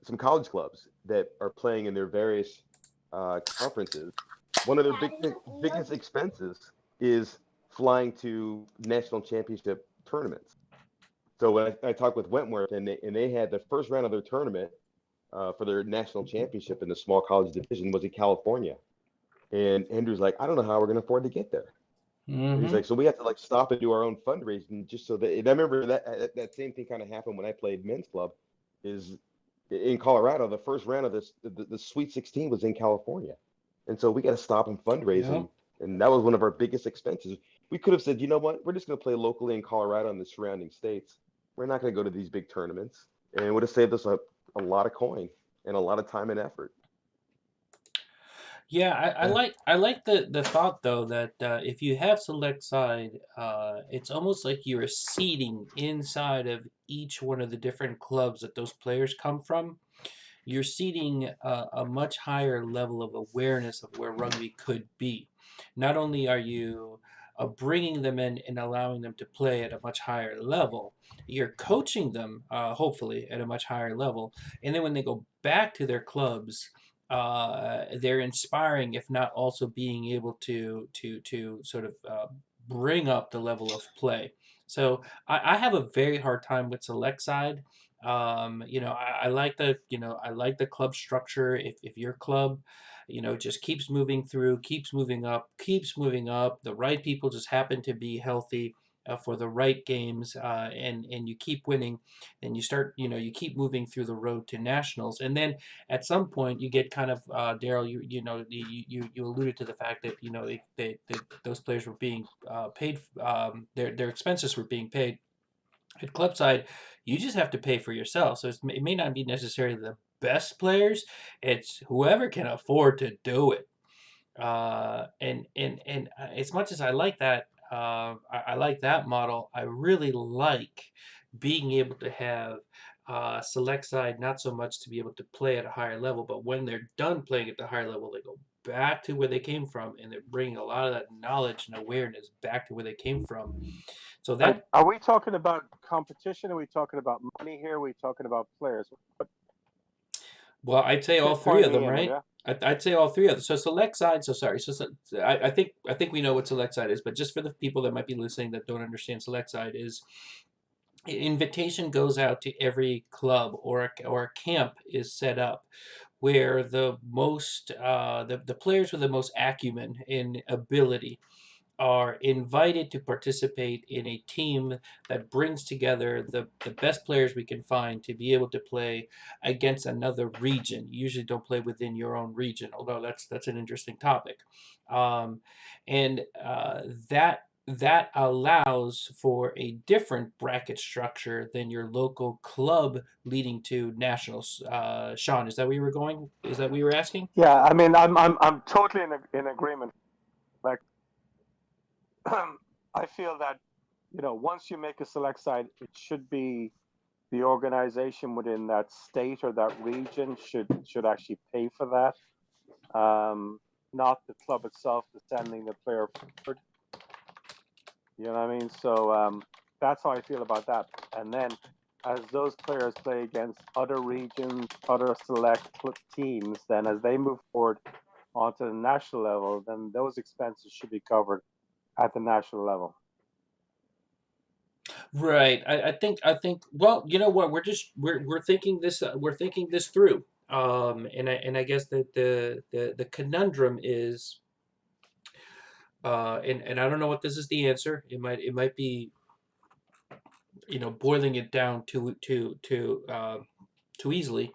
some college clubs that are playing in their various conferences, one of their biggest expenses is flying to national championship tournaments. So when I talked with Wentworth, and they had the first round of their tournament for their national championship in the small college division was in California, and Andrew's like, I don't know how we're going to afford to get there. Mm-hmm. He's like, so we have to stop and do our own fundraising just so that. And I remember that same thing kind of happened when I played men's club, is in Colorado. The first round of the Sweet 16 was in California, and so we got to stop and fundraising, and that was one of our biggest expenses. We could have said, you know what, we're just going to play locally in Colorado and the surrounding states. We're not going to go to these big tournaments, and it would have saved us a lot of coin and a lot of time and effort. Yeah, I like the thought though that if you have select side, it's almost like you're seeding inside of each one of the different clubs that those players come from, you're seeding a much higher level of awareness of where rugby could be. Not only are you bringing them in and allowing them to play at a much higher level, you're coaching them, hopefully, at a much higher level. And then when they go back to their clubs, they're inspiring, if not also being able to sort of bring up the level of play. So I have a very hard time with select side. I like I like the club structure. If your club, just keeps moving through, keeps moving up, the right people just happen to be healthy for the right games, and you keep winning, and you keep moving through the road to nationals, and then at some point you get kind of Daryl, you alluded to the fact that those players were being paid, their expenses were being paid. At club side, you just have to pay for yourself. So it may not be necessarily the best players; it's whoever can afford to do it. And as much as I like that, I like that model. I really like being able to have select side, not so much to be able to play at a higher level, but when they're done playing at the higher level, they go back to where they came from, and they're bringing a lot of that knowledge and awareness back to where they came from. So that are we talking about competition? Are we talking about money here? Are we talking about players? Well, I'd say all three of them, right? I'd say all three of them. So select side. So sorry. I think we know what select side is, but just for the people that might be listening that don't understand, select side is invitation goes out to every club or a camp is set up where the players with the most acumen in ability are invited to participate in a team that brings together the best players we can find to be able to play against another region. You usually don't play within your own region, although that's an interesting topic. And that allows for a different bracket structure than your local club leading to nationals. Sean, is that where you were going? Is that what you were asking? Yeah, I mean, I'm totally in agreement. Like, I feel that once you make a select side, it should be the organization within that state or that region should actually pay for that, not the club itself sending the player forward. You know what I mean? So that's how I feel about that. And then as those players play against other regions, other select teams, then as they move forward onto the national level, then those expenses should be covered at the national level. Right. I think. Well, you know what? We're thinking this. We're thinking this through. And I guess that the conundrum is, and I don't know what this is the answer. It might be, boiling it down too easily.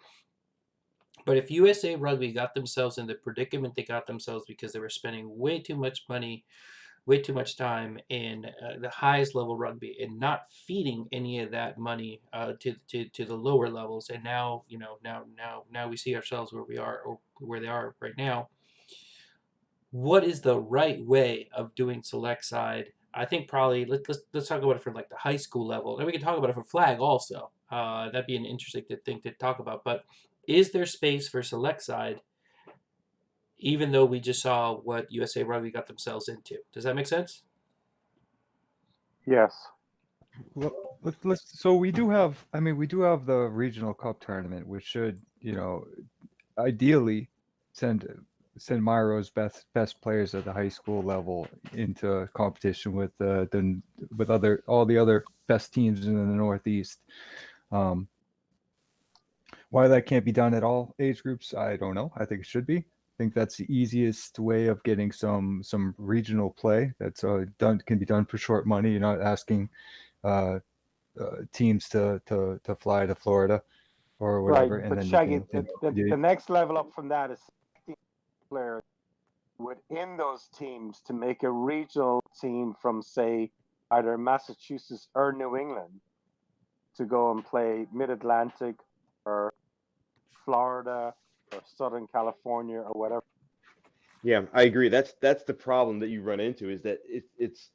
But if USA Rugby got themselves in the predicament they got themselves because they were spending way too much money, way too much time in the highest level rugby and not feeding any of that money to the lower levels, and now now we see ourselves where we are, or where they are right now. What is the right way of doing select side? I think probably let's talk about it from like the high school level, and we can talk about it for flag also. That'd be an interesting thing to talk about. But is there space for select side, even though we just saw what USA Rugby got themselves into? Does that make sense? Yes. Well, so we do have, we do have the regional cup tournament, which should, ideally send Myro's best players at the high school level into competition with all the other best teams in the Northeast. Why that can't be done at all age groups, I don't know. I think it should be. I think that's the easiest way of getting some regional play that's can be done for short money. You're not asking teams to fly to Florida or whatever. Right, and but then Shaggy, the next level up from that is players within those teams to make a regional team from, say, either Massachusetts or New England to go and play Mid-Atlantic or Florida or Southern California or whatever. Yeah, I agree. That's the problem that you run into, is that it's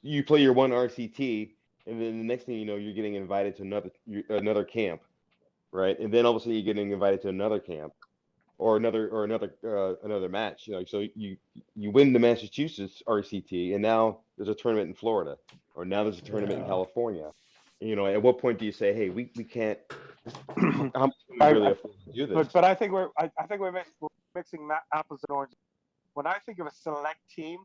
you play your one RCT, and then the next thing you know, you're getting invited to another camp, right? And then all of a sudden you're getting invited to another camp or another match. So you win the Massachusetts RCT, and now there's a tournament in Florida, or now there's a tournament in California. At what point do you say, hey, we can't? How much can we really afford to do this? But I think we're mixing apples and oranges. When I think of a select team,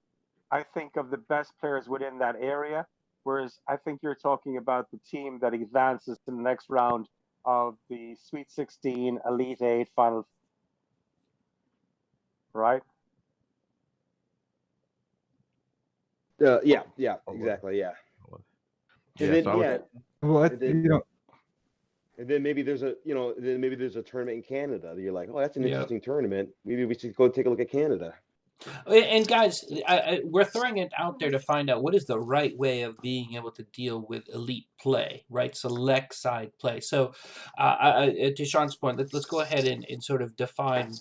I think of the best players within that area. Whereas I think you're talking about the team that advances to the next round of the Sweet 16, Elite 8, Final, right? Yeah, exactly, yeah. And then maybe there's a tournament in Canada that you're like, oh, that's an interesting tournament. Maybe we should go take a look at Canada. And guys, we're throwing it out there to find out what is the right way of being able to deal with elite play, right? Select side play. So, to Sean's point, let's go ahead and sort of define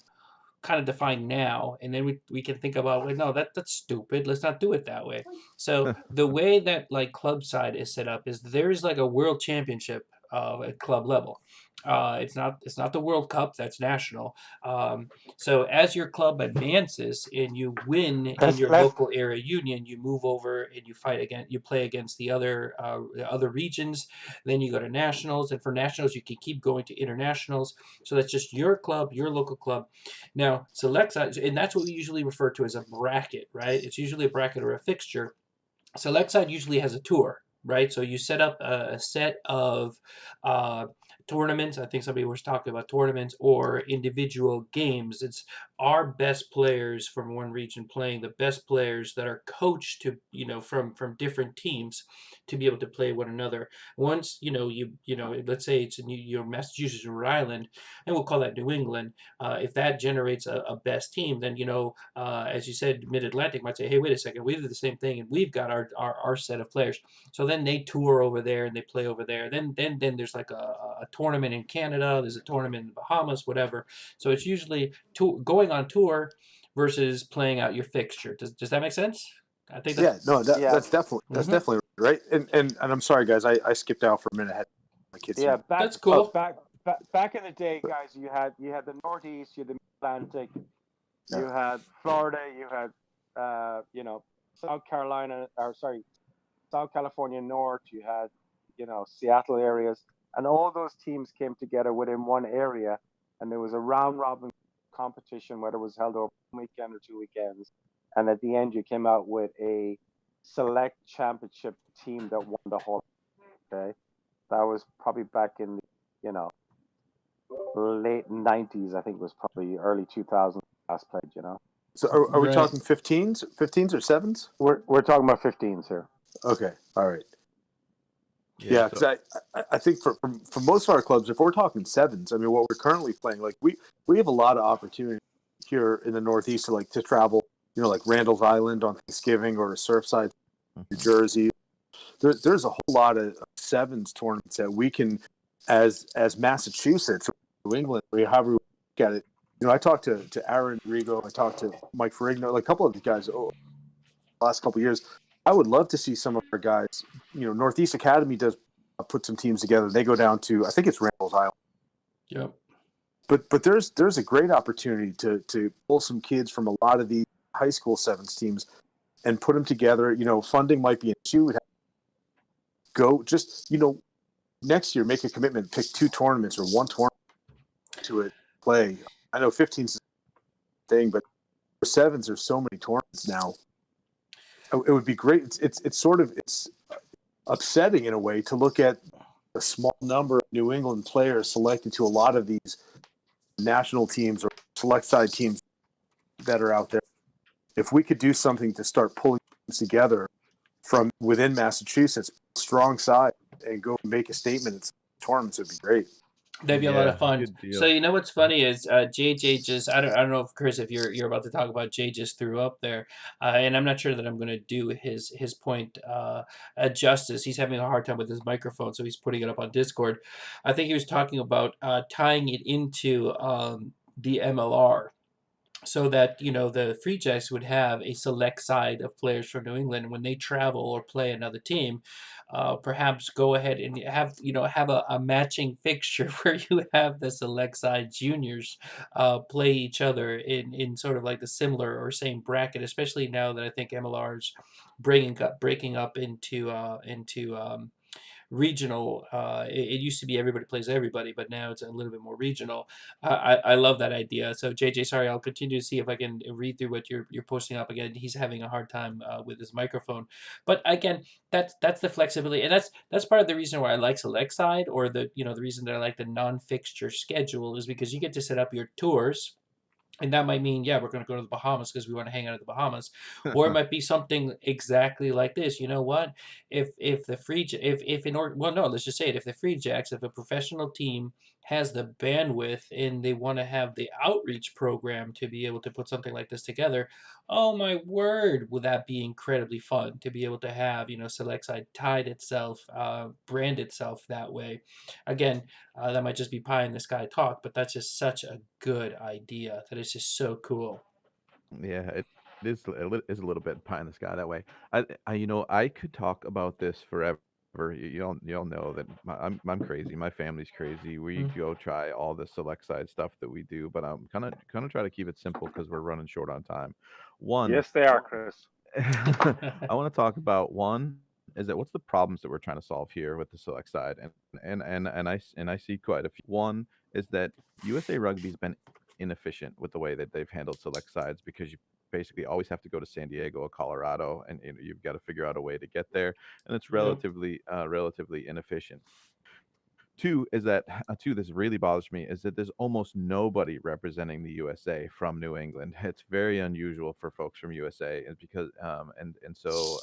now, and then we can think about, well, no, that's stupid. Let's not do it that way. So the way that like club side is set up is there's like a world championship at club level. It's not the World Cup, that's national. So as your club advances and you win in your local area union, you move over and you play against the other regions. Then you go to nationals, and for nationals you can keep going to internationals. So that's just your club, your local club. Now select side, and that's what we usually refer to as a bracket, right? It's usually a bracket or a fixture. Select side usually has a tour, right? So you set up a set of tournaments. I think somebody was talking about tournaments or individual games. It's our best players from one region playing the best players that are coached to, from different teams to be able to play one another. Once, let's say it's in Massachusetts or Rhode Island, and we'll call that New England. If that generates a best team, then, as you said, Mid-Atlantic might say, hey, wait a second, we did the same thing and we've got our set of players. So then they tour over there and they play over there. Then there's like a tournament in Canada, there's a tournament in the Bahamas, whatever. So it's usually going on tour versus playing out your fixture. Does that make sense? I think that's definitely right. And I'm sorry, guys, I skipped out for a minute. My kids. Yeah, that's cool. Back in the day, guys, you had the Northeast, you had the Atlantic, you had Florida, you had South California North, you had Seattle areas, and all those teams came together within one area, and there was a round robin competition, whether it was held over one weekend or 2 weekends, and at the end you came out with a select championship team that won the whole. Okay, that was probably back in the late 90s. I think it was probably early 2000s last played. So are we talking 15s or 7s? We're talking about 15s here. Okay, all right. Yeah, because I think for most of our clubs, if we're talking 7s, I mean, what we're currently playing, like we have a lot of opportunity here in the Northeast to travel, like Randall's Island on Thanksgiving or Surfside, New Jersey. There's a whole lot of 7s tournaments that we can, as Massachusetts, New England, however we look at it. I talked to Aaron Rigo, I talked to Mike Ferrigno, like a couple of these guys the last couple of years. I would love to see some of our guys. Northeast Academy does put some teams together. They go down to, I think it's Randall's Island. Yep. But there's a great opportunity to pull some kids from a lot of the high school 7s teams and put them together. Funding might be an issue. Go just next year, make a commitment, pick 2 tournaments or 1 tournament to it. Play. I know 15's a thing, but for 7s, there's so many tournaments now. It would be great. It's upsetting in a way to look at a small number of New England players selected to a lot of these national teams or select side teams that are out there. If we could do something to start pulling teams together from within Massachusetts, strong side, and go make a statement in tournaments, would be great. That'd be a lot of fun. So what's funny is JJ just I don't know if Chris, if you're about to talk about, Jay just threw up there, and I'm not sure that I'm going to do his point justice. He's having a hard time with his microphone, so he's putting it up on Discord. I think he was talking about tying it into the MLR. so that the Free Jacks would have a select side of players from New England when they travel or play another team. Perhaps go ahead and have a matching fixture where you have the select side juniors play each other in sort of like the similar or same bracket. Especially now that I think MLR's breaking up into regional. It used to be everybody plays everybody, but now it's a little bit more regional. I love that idea. So JJ, sorry, I'll continue to see if I can read through what you're posting up again. He's having a hard time with his microphone, but again, that's the flexibility, and that's part of the reason why I like select side, or the reason that I like the non-fixture schedule is because you get to set up your tours. And that might mean, yeah, we're going to go to the Bahamas because we want to hang out at the Bahamas, or it might be something exactly like this. You know what? If the free if in order, well, no, let's just say it. If the Free Jacks, if a professional team has the bandwidth and they want to have the outreach program to be able to put something like this together, oh my word, would that be incredibly fun to be able to have Select Side tied itself, brand itself that way. Again, that might just be pie in the sky talk, but that's just such a good idea. That is just so cool. Yeah, it is a little bit pie in the sky that way. I could talk about this forever. You all know that I'm crazy. My family's crazy. We Mm. go try all the select side stuff that we do, but I'm kind of try to keep it simple because we're running short on time. One, Yes, they are, Chris. I want to talk about one is that what's the problems that we're trying to solve here with the select side, and I see quite a few. One is that USA Rugby's been inefficient with the way that they've handled select sides because you basically always have to go to San Diego or Colorado, and you've got to figure out a way to get there, and it's Yeah. relatively inefficient. Two is that two this really bothers me is that there's almost nobody representing the USA from New England. It's very unusual for folks from USA, and because and so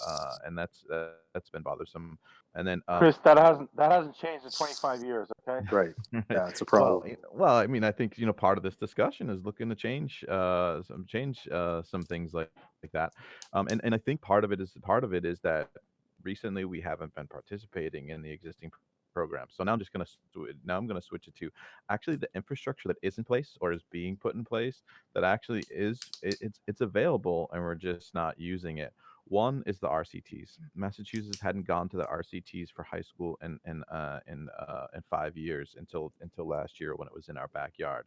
and that's been bothersome. And then Chris, that hasn't changed in 25 years. Okay. Right. right. Yeah, it's a Well, problem. well, I mean, I think part of this discussion is looking to change some things like that, and I think part of it is that recently we haven't been participating in the existing program. So now I'm gonna switch it to actually the infrastructure that is in place or is being put in place that actually it's available and we're just not using it. One is the RCTs. Massachusetts hadn't gone to the RCTs for high school in 5 years until last year when it was in our backyard.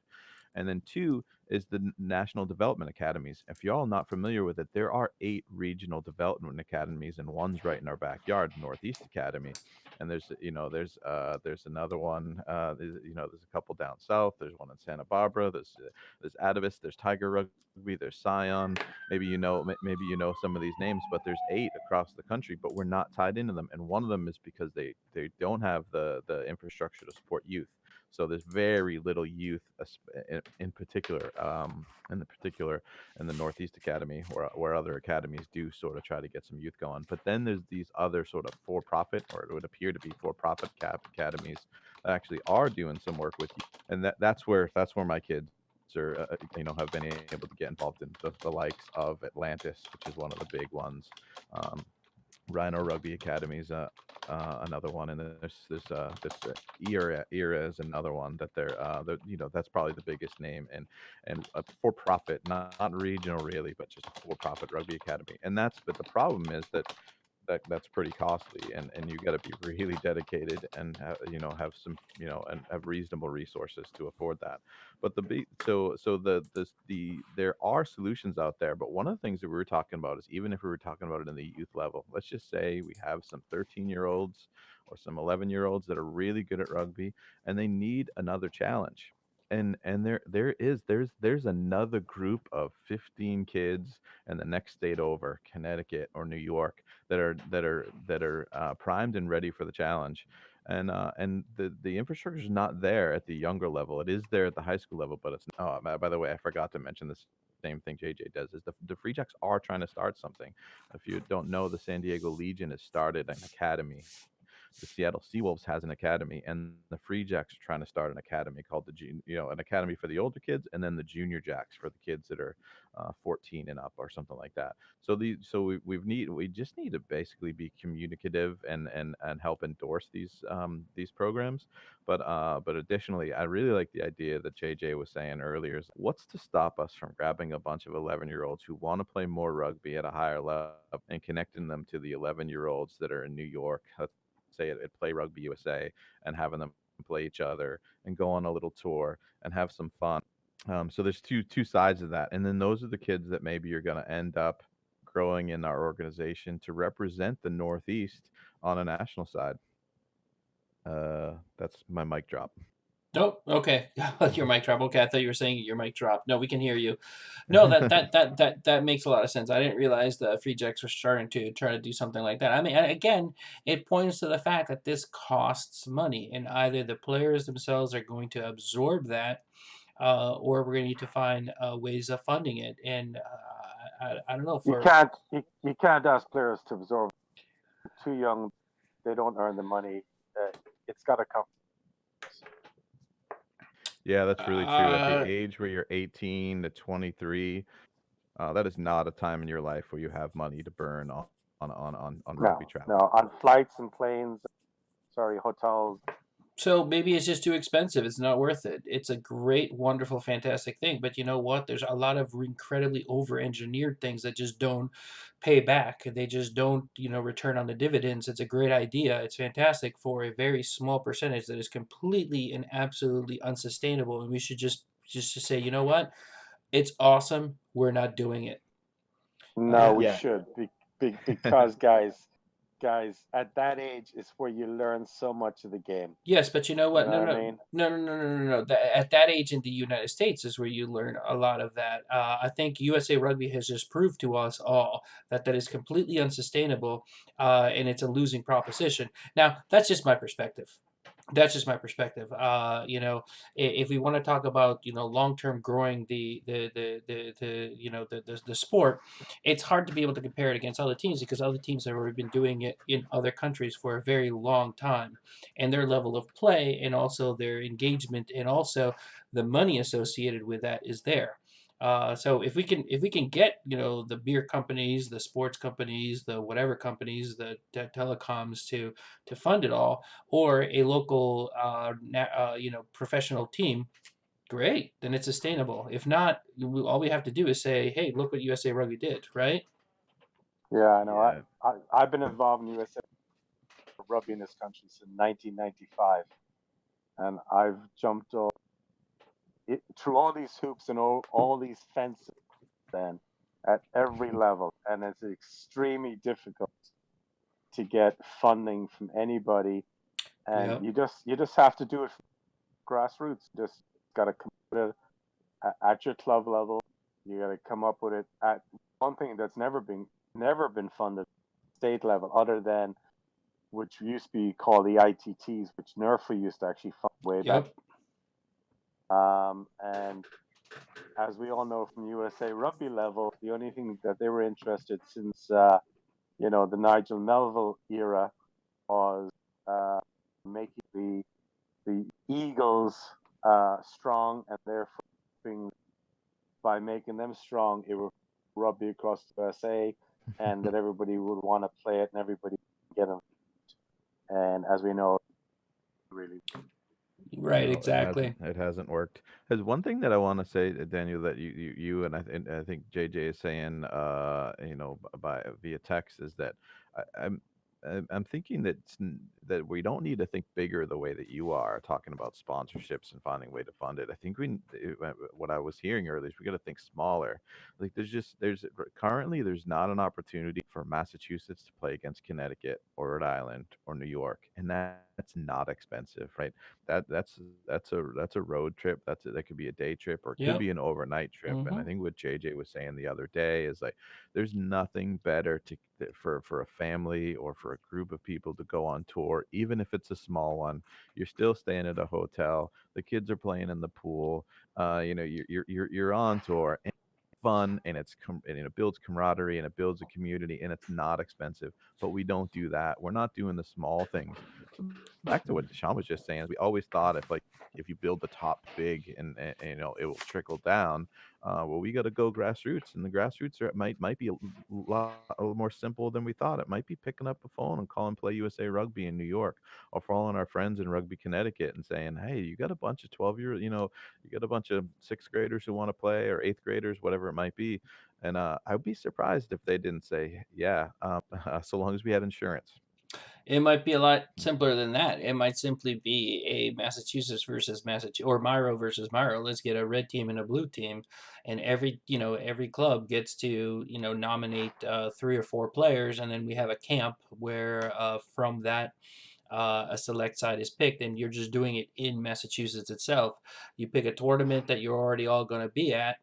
And then two is the National Development Academies. If y'all not familiar with it, there are 8 regional development academies, and one's right in our backyard, Northeast Academy. And there's another one. There's a couple down south. There's one in Santa Barbara. There's Atavis. There's Tiger Rugby. There's Scion. Maybe you know some of these names, but there's 8 across the country, but we're not tied into them. And one of them is because they don't have the infrastructure to support youth. So there's very little youth, in particular, in the Northeast Academy, where other academies do sort of try to get some youth going. But then there's these other sort of for-profit, or it would appear to be for-profit academies that actually are doing some work with you, and that's where my kids are, have been able to get involved in the likes of Atlantis, which is one of the big ones. Um, Rhino Rugby Academies, another one, and this era is another one that that's probably the biggest name and a for profit, not regional really, but just a for profit rugby academy. And but the problem is that's pretty costly, and you got to be really dedicated and have some and have reasonable resources to afford that. But there are solutions out there, but one of the things that we were talking about is, even if we were talking about it in the youth level, let's just say we have some 13-year-olds or some 11-year-olds that are really good at rugby and they need another challenge. And there's another group of 15 kids in the next state over, Connecticut or New York, that are primed and ready for the challenge. And the infrastructure is not there at the younger level. It is there at the high school level, but it's by the way, I forgot to mention the same thing JJ does, is the Free Jacks are trying to start something. If you don't know, the San Diego Legion has started an academy the Seattle Seawolves has an academy, and the Free Jacks are trying to start an academy called an academy for the older kids, and then the Junior Jacks for the kids that are 14 and up or something like that. We just need to basically be communicative and help endorse these programs. But additionally, I really like the idea that JJ was saying earlier. Is what's to stop us from grabbing a bunch of 11-year-olds who want to play more rugby at a higher level and connecting them to the 11-year-olds that are in New York, let's say at Play Rugby USA, and having them play each other and go on a little tour and have some fun. So there's two sides of that, and then those are the kids that maybe you're going to end up growing in our organization to represent the Northeast on a national side. That's my mic drop. Nope. Okay. Your mic drop. Okay, I thought you were saying your mic drop. No, we can hear you. No, that makes a lot of sense. I didn't realize the Free Jacks were starting to try to do something like that. I mean, again, it points to the fact that this costs money, and either the players themselves are going to absorb that, or we're going to need to find ways of funding it. And I don't know. You can't ask players to absorb. Too young, they don't earn the money. It's got to come. Yeah, that's really true. At the age where you're 18 to 23, that is not a time in your life where you have money to burn on rugby travel. No, on flights and planes, hotels. So maybe it's just too expensive. It's not worth it. It's a great, wonderful, fantastic thing. But you know what? There's a lot of incredibly over-engineered things that just don't pay back. They just don't, return on the dividends. It's a great idea. It's fantastic for a very small percentage that is completely and absolutely unsustainable. And we should just say, you know what? It's awesome. We're not doing it. No, we should. Because guys, at that age is where you learn so much of the game. Yes, but you know what? You know No, what no, I mean? no. At that age in the United States is where you learn a lot of that. I think USA Rugby has just proved to us all that is completely unsustainable, and it's a losing proposition. Now, that's just my perspective. That's just my perspective. If we want to talk about long term growing the sport, it's hard to be able to compare it against other teams because other teams have already been doing it in other countries for a very long time, and their level of play and also their engagement and also the money associated with that is there. So if we can get the beer companies, the sports companies, the whatever companies, the telecoms to fund it all, or a local professional team, great, then it's sustainable. If not, all we have to do is say, hey, look what USA Rugby did, right? Yeah, I know. Yeah. I've been involved in USA Rugby in this country since 1995, and I've jumped through all these hoops and all these fences then at every level, and it's extremely difficult to get funding from anybody, and you just have to do it from grassroots. Just got to come up with it at your club level. You got to come up with it at one thing that's never been funded state level, other than which used to be called the ITTs, which NERFA used to actually fund way back. And as we all know from USA Rugby level, the only thing that they were interested since the Nigel Melville era was making the Eagles strong, and therefore by making them strong, it would rugby across the USA, and that everybody would want to play it and everybody would get them. And as we know, really. Right, exactly. It hasn't worked. There's one thing that I want to say, Daniel, that you and I think JJ is saying, by via text, is that I'm thinking that we don't need to think bigger the way that you are talking about sponsorships and finding a way to fund it. I think what I was hearing earlier is we got to think smaller. Like there's currently not an opportunity for Massachusetts to play against Connecticut or Rhode Island or New York, and that's not expensive, right? That's a road trip. That could be a day trip or it could be an overnight trip. And I think what JJ was saying the other day is like there's nothing better for a family or for a group of people to go on tour, even if it's a small one. You're still staying at a hotel. The kids are playing in the pool. You're on tour. fun and and it builds camaraderie and it builds a community and it's not expensive. But we don't do that. We're not doing the small things. So back to what Sean was just saying, we always thought if you build the top big and it will trickle down. Well, we got to go grassroots, and the grassroots might be a little more simple than we thought. It might be picking up a phone and calling Play USA Rugby in New York, or following our friends in Rugby Connecticut and saying, "Hey, you got a bunch of 12-year, you got a bunch of sixth graders who want to play, or eighth graders, whatever it might be." And I would be surprised if they didn't say, "Yeah, so long as we have insurance." It might be a lot simpler than that. It might simply be a Massachusetts versus Massachusetts, or Miro versus Miro. Let's get a red team and a blue team, and every club gets to nominate 3 or 4 players, and then we have a camp where from that a select side is picked, and you're just doing it in Massachusetts itself. You pick a tournament that you're already all going to be at,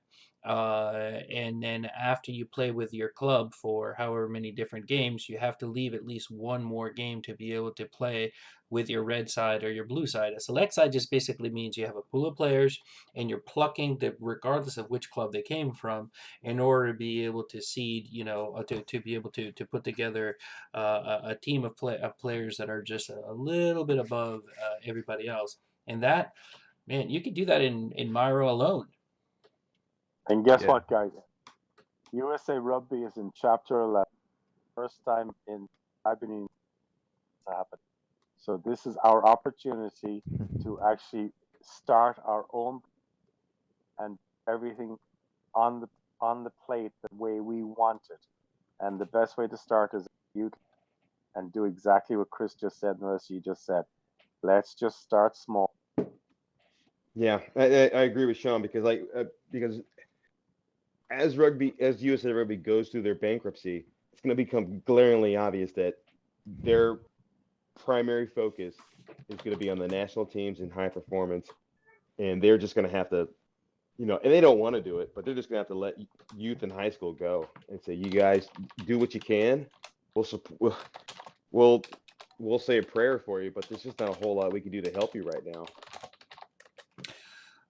and then after you play with your club for however many different games, you have to leave at least one more game to be able to play with your red side or your blue side. A select side just basically means you have a pool of players and you're plucking them regardless of which club they came from in order to be able to seed, to be able to put together a team of players that are just a little bit above everybody else. And that, man, you could do that in Miro alone. And guess what, guys? USA Rugby is in Chapter 11. First time I've been in to happen. So this is our opportunity to actually start our own and everything on the plate the way we want it. And the best way to start is youth and do exactly what Chris just said and the rest you just said. Let's just start small. Yeah, I agree with Sean because as USA Rugby goes through their bankruptcy, it's going to become glaringly obvious that their primary focus is going to be on the national teams and high performance, and they're just going to have to, and they don't want to do it, but they're just going to have to let youth and high school go and say, "You guys do what you can. We'll say a prayer for you, but there's just not a whole lot we can do to help you right now."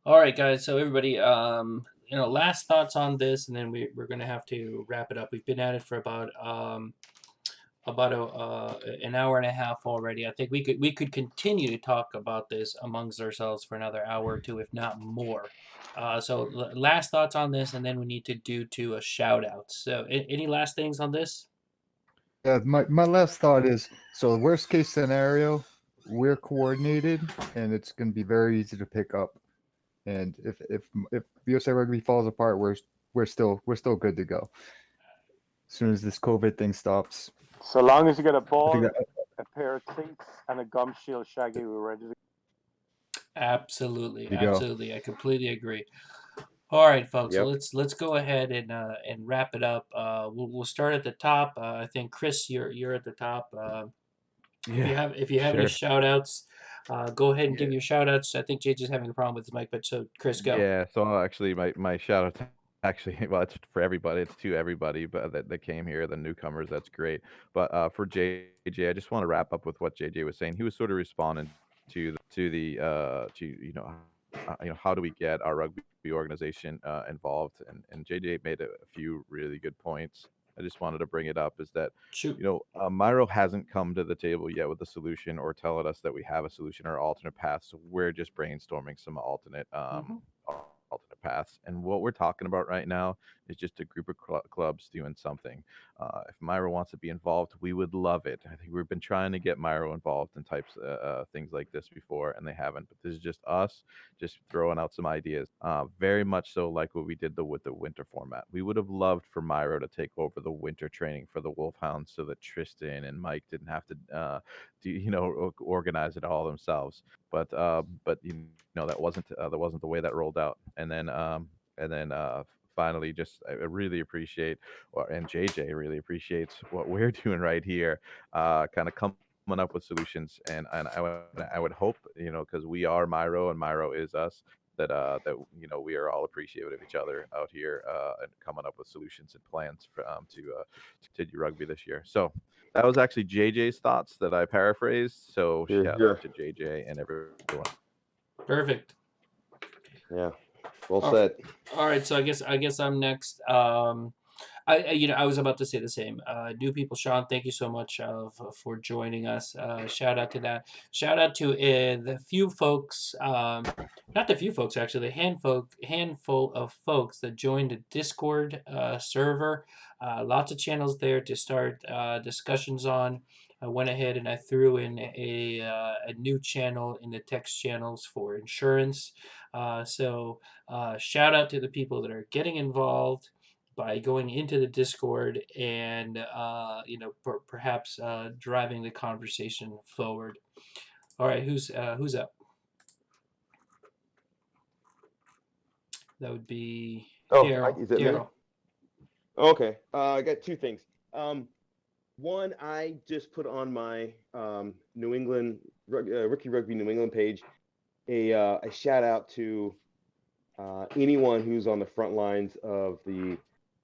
All right, guys. So everybody, last thoughts on this, and then we're going to have to wrap it up. We've been at it for about an hour and a half already. I think we could continue to talk about this amongst ourselves for another hour or two, if not more. So last thoughts on this, and then we need to do a shout out. So any last things on this? Yeah, my last thought is, so worst case scenario, we're coordinated and it's going to be very easy to pick up. And if USA Rugby falls apart, we're still good to go. As soon as this COVID thing stops. So long as you get a ball, a pair of cleats, and a gum shield, Shaggy, we're ready to go. Absolutely. I completely agree. All right, folks. Yep. So let's go ahead and wrap it up. We'll start at the top. I think Chris, you're at the top. If you have any shout outs, go ahead and give your shout outs. I think JJ's having a problem with his mic, but so Chris, go. Yeah, so actually my shout out well, it's for everybody. It's to everybody but that came here, the newcomers. That's great. But for JJ, I just want to wrap up with what JJ was saying. He was sort of responding to how do we get our rugby organization involved, and JJ made a few really good points. I just wanted to bring it up is that, Miro hasn't come to the table yet with a solution or telling us that we have a solution or alternate path. So we're just brainstorming some alternate paths. And what we're talking about right now is just a group of clubs doing something. If Miro wants to be involved, we would love it. I think we've been trying to get Miro involved in types things like this before, and they haven't. But this is just us just throwing out some ideas. Very much so like what we did with the winter format. We would have loved for Miro to take over the winter training for the Wolfhounds so that Tristan and Mike didn't have to organize it all themselves. But that wasn't the way that rolled out. And then finally, just I really appreciate, and JJ really appreciates what we're doing right here, kind of coming up with solutions. And I would hope, because we are Miro and Miro is us, that we are all appreciative of each other out here and coming up with solutions and plans to continue rugby this year. So that was actually JJ's thoughts that I paraphrased. So shout out to JJ and everyone. Perfect. Yeah. Well said. All right, so I guess I'm next. I was about to say the same. New people, Sean, thank you so much for joining us. Shout out to that. Shout out to the few folks, not the few folks actually, the handful of folks that joined the Discord server. Lots of channels there to start discussions on. I went ahead and I threw in a new channel in the text channels for insurance. So shout out to the people that are getting involved by going into the Discord and perhaps driving the conversation forward. All right, who's up? That would be Daryl. Is it me? Okay, I got two things. One, I just put on my New England Rookie Rugby New England page a shout out to anyone who's on the front lines of the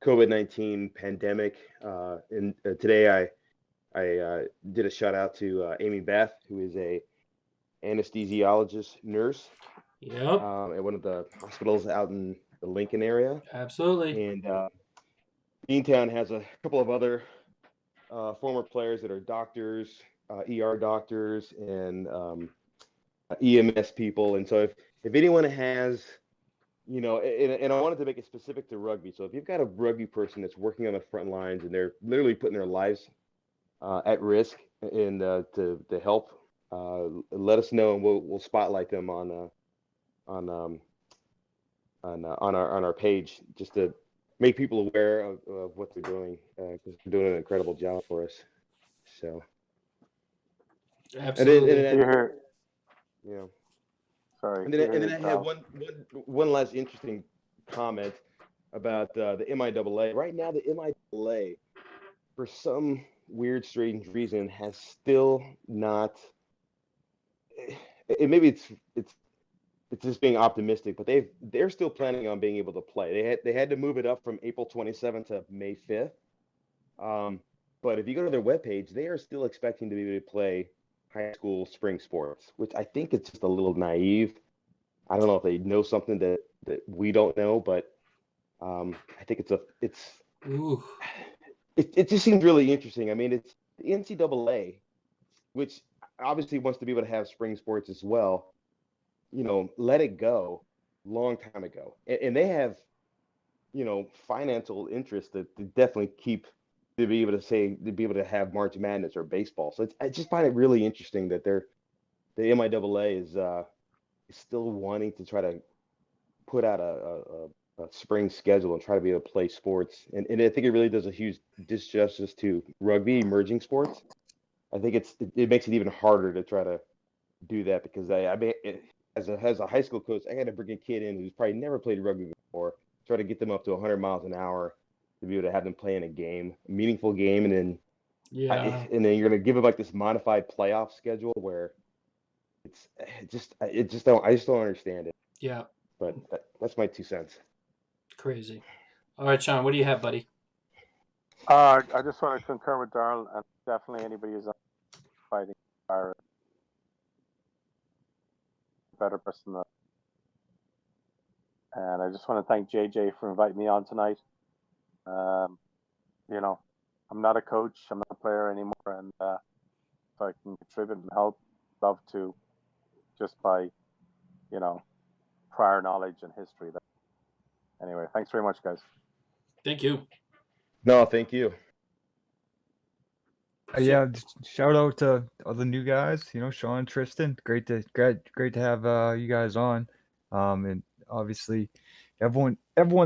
COVID-19 pandemic. And today I did a shout out to Amy Beth, who is a anesthesiologist nurse. Yep. At one of the hospitals out in the Lincoln area. Absolutely. And Beantown has a couple of other former players that are doctors, ER doctors, and EMS people. And so if anyone has, and I wanted to make it specific to rugby. So if you've got a rugby person that's working on the front lines and they're literally putting their lives at risk and to help, let us know and we'll spotlight them on our page just to make people aware of what they're doing because they're doing an incredible job for us. So, absolutely. And then, yeah. Sorry. And then I had one last interesting comment about the MIAA. Right now, the MIAA, for some weird, strange reason, has still not. And maybe it's just being optimistic, but they're still planning on being able to play. They had to move it up from April 27th to May 5th. But if you go to their webpage, they are still expecting to be able to play high school spring sports, which I think is just a little naive. I don't know if they know something that we don't know, but I think it just seems really interesting. I mean, it's the NCAA, which obviously wants to be able to have spring sports as well. Let it go long time ago. And they have, financial interest to definitely to be able to have March Madness or baseball. So I just find it really interesting that the MIAA is still wanting to try to put out a spring schedule and try to be able to play sports. And I think it really does a huge disjustice to rugby emerging sports. I think it makes it even harder to try to do that because as a high school coach, I had to bring a kid in who's probably never played rugby before, try to get them up to 100 miles an hour to be able to have them play in a meaningful game, and then and then you're gonna give them like this modified playoff schedule where I just don't understand it. Yeah. But that's my 2 cents. Crazy. All right, Sean, what do you have, buddy? I just want to concur with Darrell, and definitely anybody who's fighting fire, better person than. And I just want to thank JJ for inviting me on tonight. I'm not a coach, I'm not a player anymore, and if I can contribute and help, love to, just by, prior knowledge and history. Anyway, thanks very much, guys. Thank you. No, thank you. Yeah, shout out to all the new guys. Sean, Tristan, great to have you guys on, and obviously everyone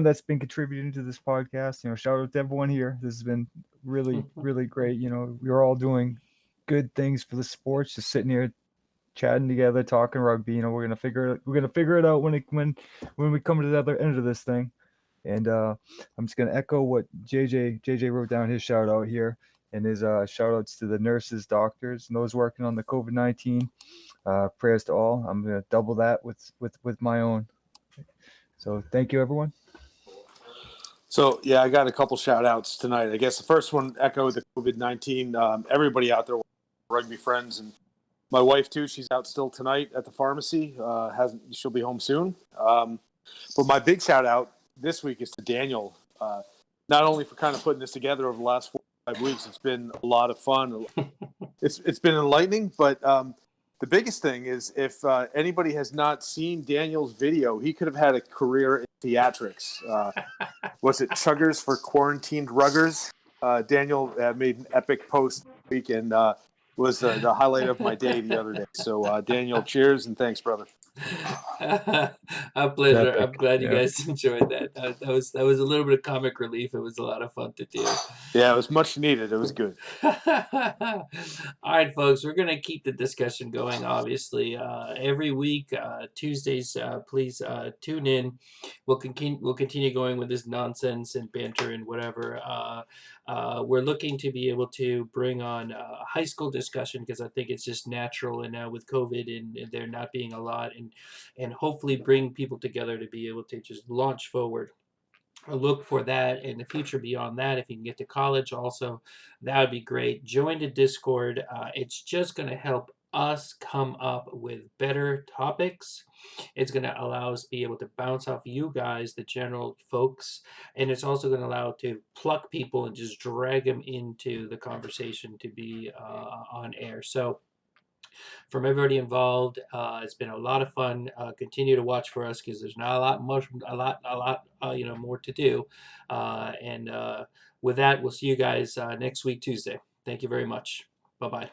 that's been contributing to this podcast. Shout out to everyone here. This has been really really great. We're all doing good things for the sports. Just sitting here chatting together, talking rugby. We're gonna figure it out when we come to the other end of this thing. And I'm just gonna echo what JJ wrote down his shout out here. And his shout outs to the nurses, doctors, and those working on the COVID-19. Prayers to all. I'm going to double that with my own. So thank you, everyone. So, yeah, I got a couple shout outs tonight. I guess the first one, echo the COVID-19. Everybody out there, rugby friends, and my wife, too. She's out still tonight at the pharmacy. She'll be home soon. But my big shout out this week is to Daniel, not only for kind of putting this together over the last 4 or 5 weeks. It's been a lot of fun. It's been enlightening, but the biggest thing is if anybody has not seen Daniel's video, he could have had a career in theatrics. Was it Chuggers for Quarantined Ruggers? Daniel made an epic post this week and was the highlight of my day the other day. So, Daniel, cheers and thanks, brother. A pleasure. I'm glad you guys enjoyed that. That was a little bit of comic relief. It was a lot of fun to do. Yeah, it was much needed. It was good. All right, folks, we're gonna keep the discussion going. Obviously, every week, Tuesdays. Please tune in. We'll continue going with this nonsense and banter and whatever. We're looking to be able to bring on a high school discussion because I think it's just natural, and now with COVID and there not being a lot, and hopefully bring people together to be able to just launch forward. Look for that in the future beyond that. If you can get to college also, that would be great. Join the Discord. It's just going to help us come up with better topics. It's going to allow us to be able to bounce off you guys, the general folks, and it's also going to allow to pluck people and just drag them into the conversation to be on air. So from everybody involved, it's been a lot of fun. Continue to watch for us because there's not a lot more to do. And with that, we'll see you guys next week Tuesday. Thank you very much. Bye bye.